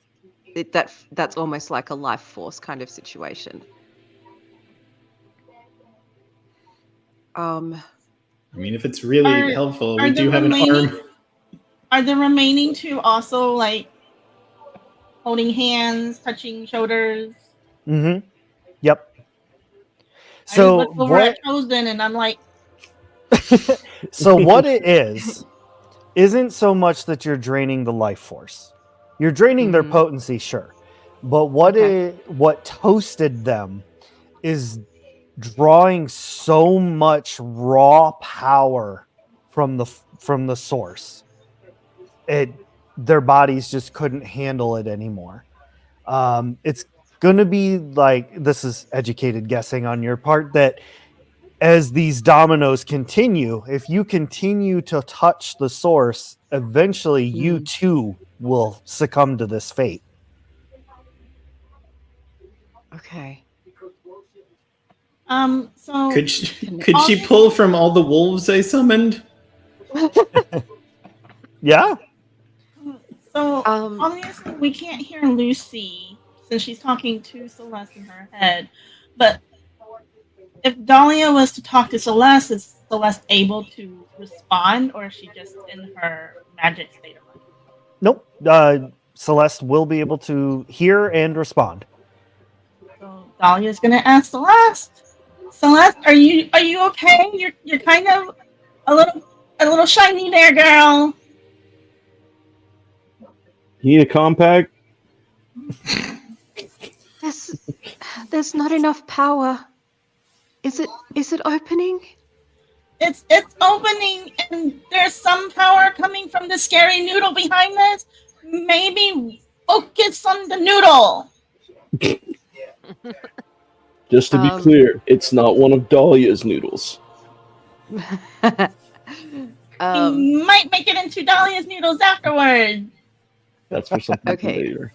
that's almost like a life force kind of situation. I mean, if it's really helpful, we are do the have an remaining- arm. Are the remaining two also like holding hands, touching shoulders? Mm-hmm. Yep. I So just look over what? at Chosen and I'm like, So what it isn't so much that you're draining the life force. You're draining their Mhm. potency, sure. But Okay. what toasted them is drawing so much raw power from the source. Their bodies just couldn't handle it anymore. It's gonna be like, this is educated guessing on your part, that as these dominoes continue, if you continue to touch the source, eventually you too will succumb to this fate. Okay. so Could she pull from all the wolves I summoned? Yeah. So Um, obviously we can't hear Lucy since she's talking to Celeste in her head. But if Dahlia was to talk to Celeste, is Celeste able to respond, or is she just in her magic state of mind? Nope. Celeste will be able to hear and respond. So Dahlia's gonna ask Celeste. Celeste, are you okay? You're kind of a little shiny there, girl. You need a compact? There's not enough power. Is it opening? It's opening, and there's some power coming from the scary noodle behind this. Maybe focus on the noodle. Just to be clear, it's not one of Dahlia's noodles. We might make it into Dahlia's noodles afterward. That's for something Okay. later.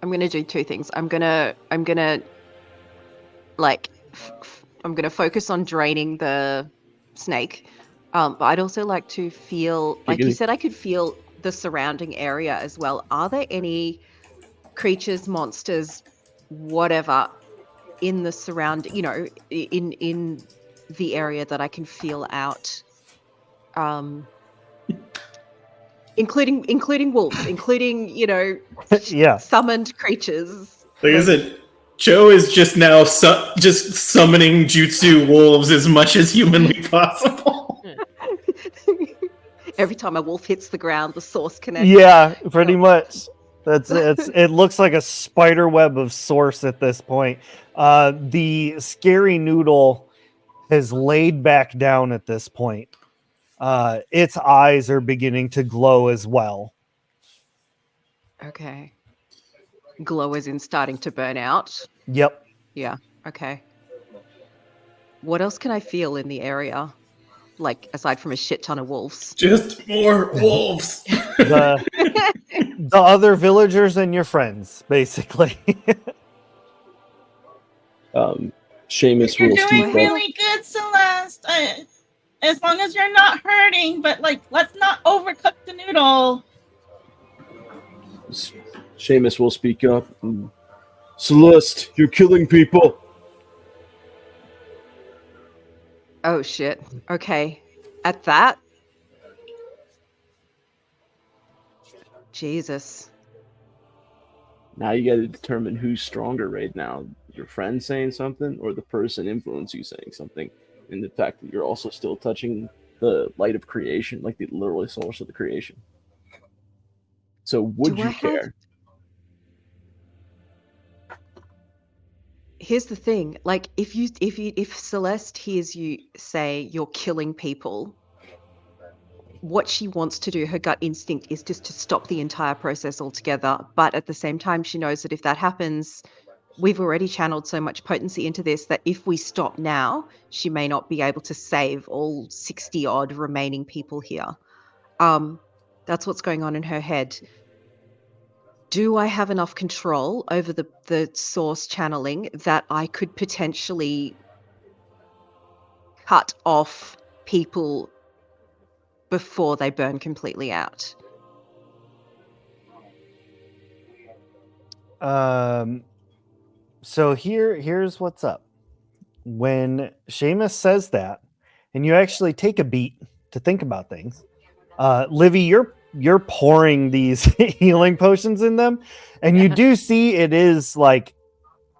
I'm gonna do two things. I'm gonna like I'm gonna focus on draining the snake. But I'd also like to feel, like you said, I could feel the surrounding area as well. Are there any creatures, monsters, whatever, in the surround? You know, in the area that I can feel out, including wolves, including Yeah. summoned creatures. Like I said, Joe is just now just summoning jutsu wolves as much as humanly possible. Every time a wolf hits the ground, the source connects. Yeah, pretty much. It looks like a spider web of source at this point. The scary noodle has laid back down at this point. Its eyes are beginning to glow as well. Okay. Glow is in starting to burn out. Yep. Yeah. Okay. What else can I feel in the area? Like, aside from a shit ton of wolves. Just more wolves. The other villagers and your friends, basically. Seamus You're will doing speak up. really good, Celeste. As long as you're not hurting, but like, let's not overcook the noodle. Seamus will speak up. Celeste, you're killing people. Oh shit. Okay. At that? Jesus. Now you got to determine who's stronger right now. Your friend saying something or the person influencing you saying something. And the fact that you're also still touching the light of creation, like the literal source of the creation. So would Do you I have- care? Here's the thing. Like, if Celeste hears you say you're killing people, what she wants to do, her gut instinct is just to stop the entire process altogether. But at the same time, she knows that if that happens, we've already channeled so much potency into this that if we stop now, she may not be able to save all 60 odd remaining people here. That's what's going on in her head. Do I have enough control over the source channeling that I could potentially cut off people before they burn completely out? So here's what's up. When Seamus says that, and you actually take a beat to think about things, Livy, you're pouring these healing potions in them, and you do see it is like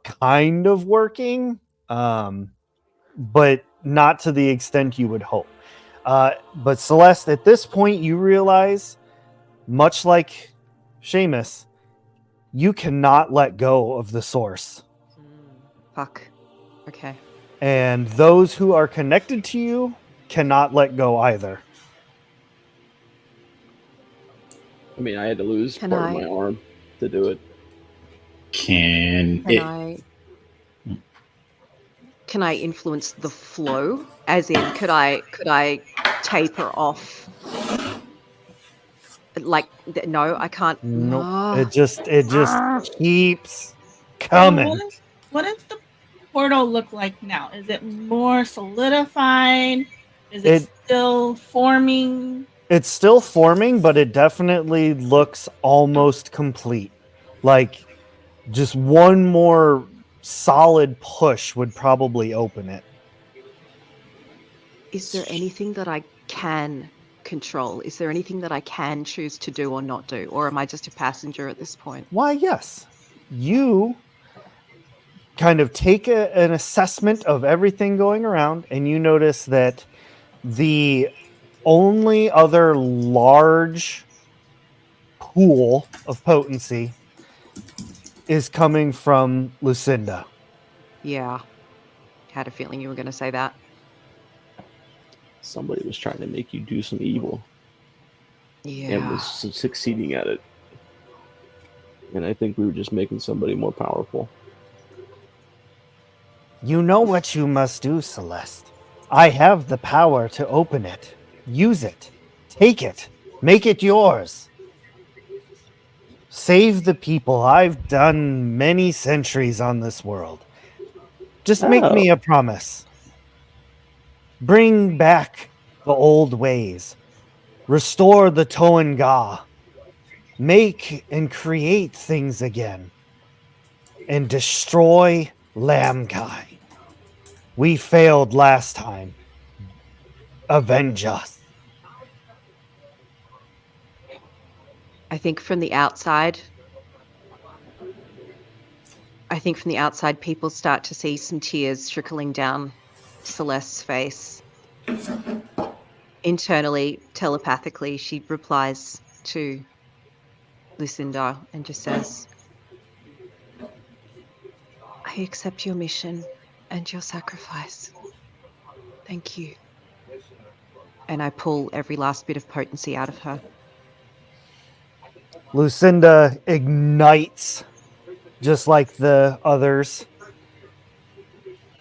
kind of working, but not to the extent you would hope. But Celeste, at this point, you realize, much like Seamus, you cannot let go of the source. Fuck. Okay. And those who are connected to you cannot let go either. I mean, I had to lose Can part I- of my arm to do it. Can it? Can I influence the flow? As in, could I taper off? Like, no, I can't. Nope. No. It just keeps coming. What does the portal look like now? Is it more solidified? Is it still forming? It's still forming, but it definitely looks almost complete. Like, just one more solid push would probably open it. Is there anything that I can control? Is there anything that I can choose to do or not do? Or am I just a passenger at this point? Why, yes. You kind of take an assessment of everything going around, and you notice that the only other large pool of potency is coming from Lucinda. Yeah. Had a feeling you were going to say that. Somebody was trying to make you do some evil and Yeah. was succeeding at it. And I think we were just making somebody more powerful. You know what you must do, Celeste. I have the power to open it. Use it. Take it. Make it yours. Save the people. I've done many centuries on this world. Just make me a promise. Bring back the old ways. Restore the Toenga. Make and create things again. And destroy Lamkai. We failed last time. Avenge us. I think from the outside, people start to see some tears trickling down Celeste's face. Internally, telepathically, she replies to Lucinda and just says, I accept your mission and your sacrifice. Thank you. And I pull every last bit of potency out of her. Lucinda ignites just like the others.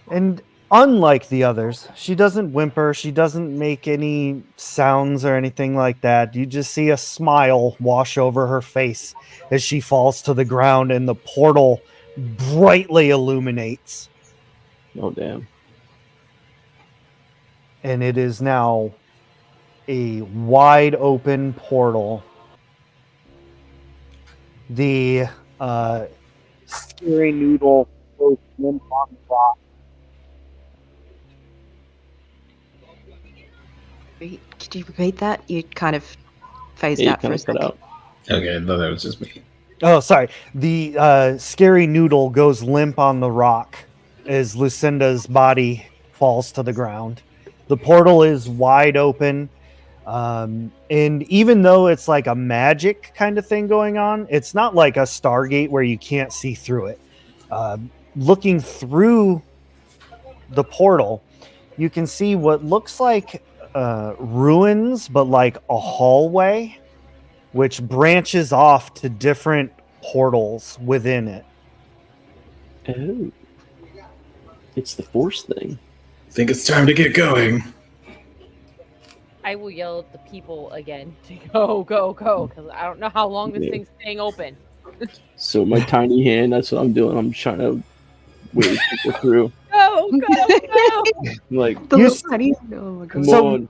And unlike the others, she doesn't whimper. She doesn't make any sounds or anything like that. You just see a smile wash over her face as she falls to the ground and the portal brightly illuminates. Oh, damn. And it is now a wide open portal. The scary noodle goes limp on the rock. Could you repeat that? You kind of phased Yeah, out for a second. out. Okay, I thought that was just me. Oh, sorry. The scary noodle goes limp on the rock as Lucinda's body falls to the ground. The portal is wide open. And even though it's like a magic kind of thing going on, it's not like a Stargate where you can't see through it. Looking through the portal, you can see what looks like ruins, but like a hallway, which branches off to different portals within it. Oh. It's the Force thing. I think it's time to get going. I will yell at the people again to go, go, go, because I don't know how long this Yeah. thing's staying open. So my tiny hand, that's what I'm doing. I'm trying to wave people through. Go, go, go! Like, The You little s- tiny- oh my come god. So- on.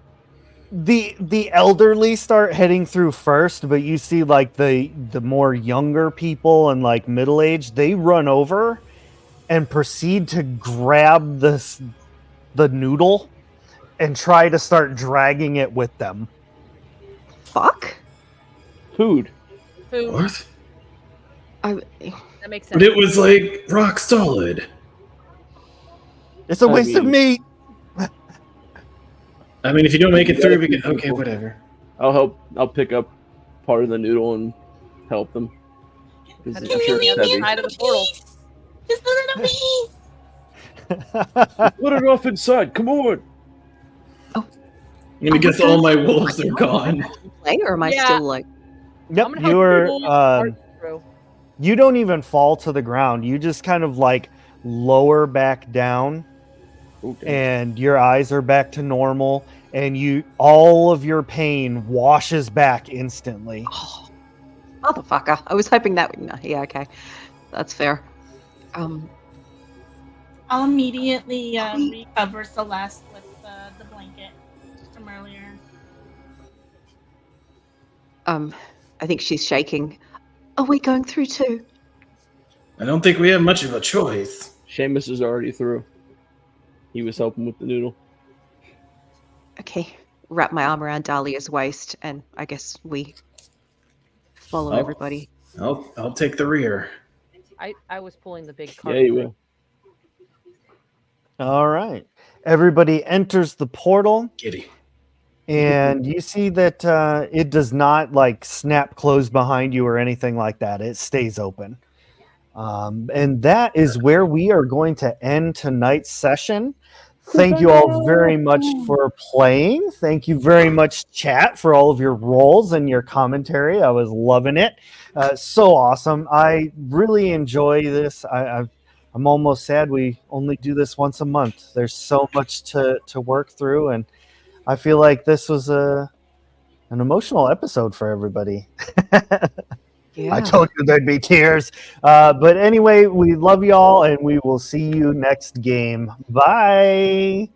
The elderly start heading through first, but you see like the more younger people and like middle aged, they run over and proceed to grab the noodle and try to start dragging it with them. Fuck? Food. Food. What? That makes sense. But it was like rock solid. It's a I waste of mean- meat. I mean, if you don't make it through, we can. Okay, whatever. I'll help. I'll pick up part of the noodle and help them. 'Cause How I'm do you sure get it's on the heavy. side of the portal? Just a little piece. Put it off inside. Come on. I'm gonna guess all my wolves are gone. Play, or am I Yeah. still like? Yep, I'm gonna help you're. people march through. You don't even fall to the ground. You just kind of like lower back down, Okay. and your eyes are back to normal, and all of your pain washes back instantly. Oh, motherfucker! I was hoping that would. No, yeah, okay, that's fair. I'll immediately recover Celeste with the blanket from earlier. I think she's shaking. Are we going through too? I don't think we have much of a choice. Seamus is already through. He was helping with the noodle. Okay, wrap my arm around Dahlia's waist, and I guess we follow Oh. everybody. I'll take the rear. I was pulling the big cart. Yeah, you will. All right. Everybody enters the portal, Giddy. and you see that it does not like snap close behind you or anything like that. It stays open. And that is where we are going to end tonight's session. Thank you all very much for playing. Thank you very much, chat, for all of your roles and your commentary. I was loving it. So awesome. I really enjoy this. I'm almost sad we only do this once a month. There's so much to work through, and I feel like this was an emotional episode for everybody. Yeah. I told you there'd be tears. But anyway, we love y'all, and we will see you next game. Bye.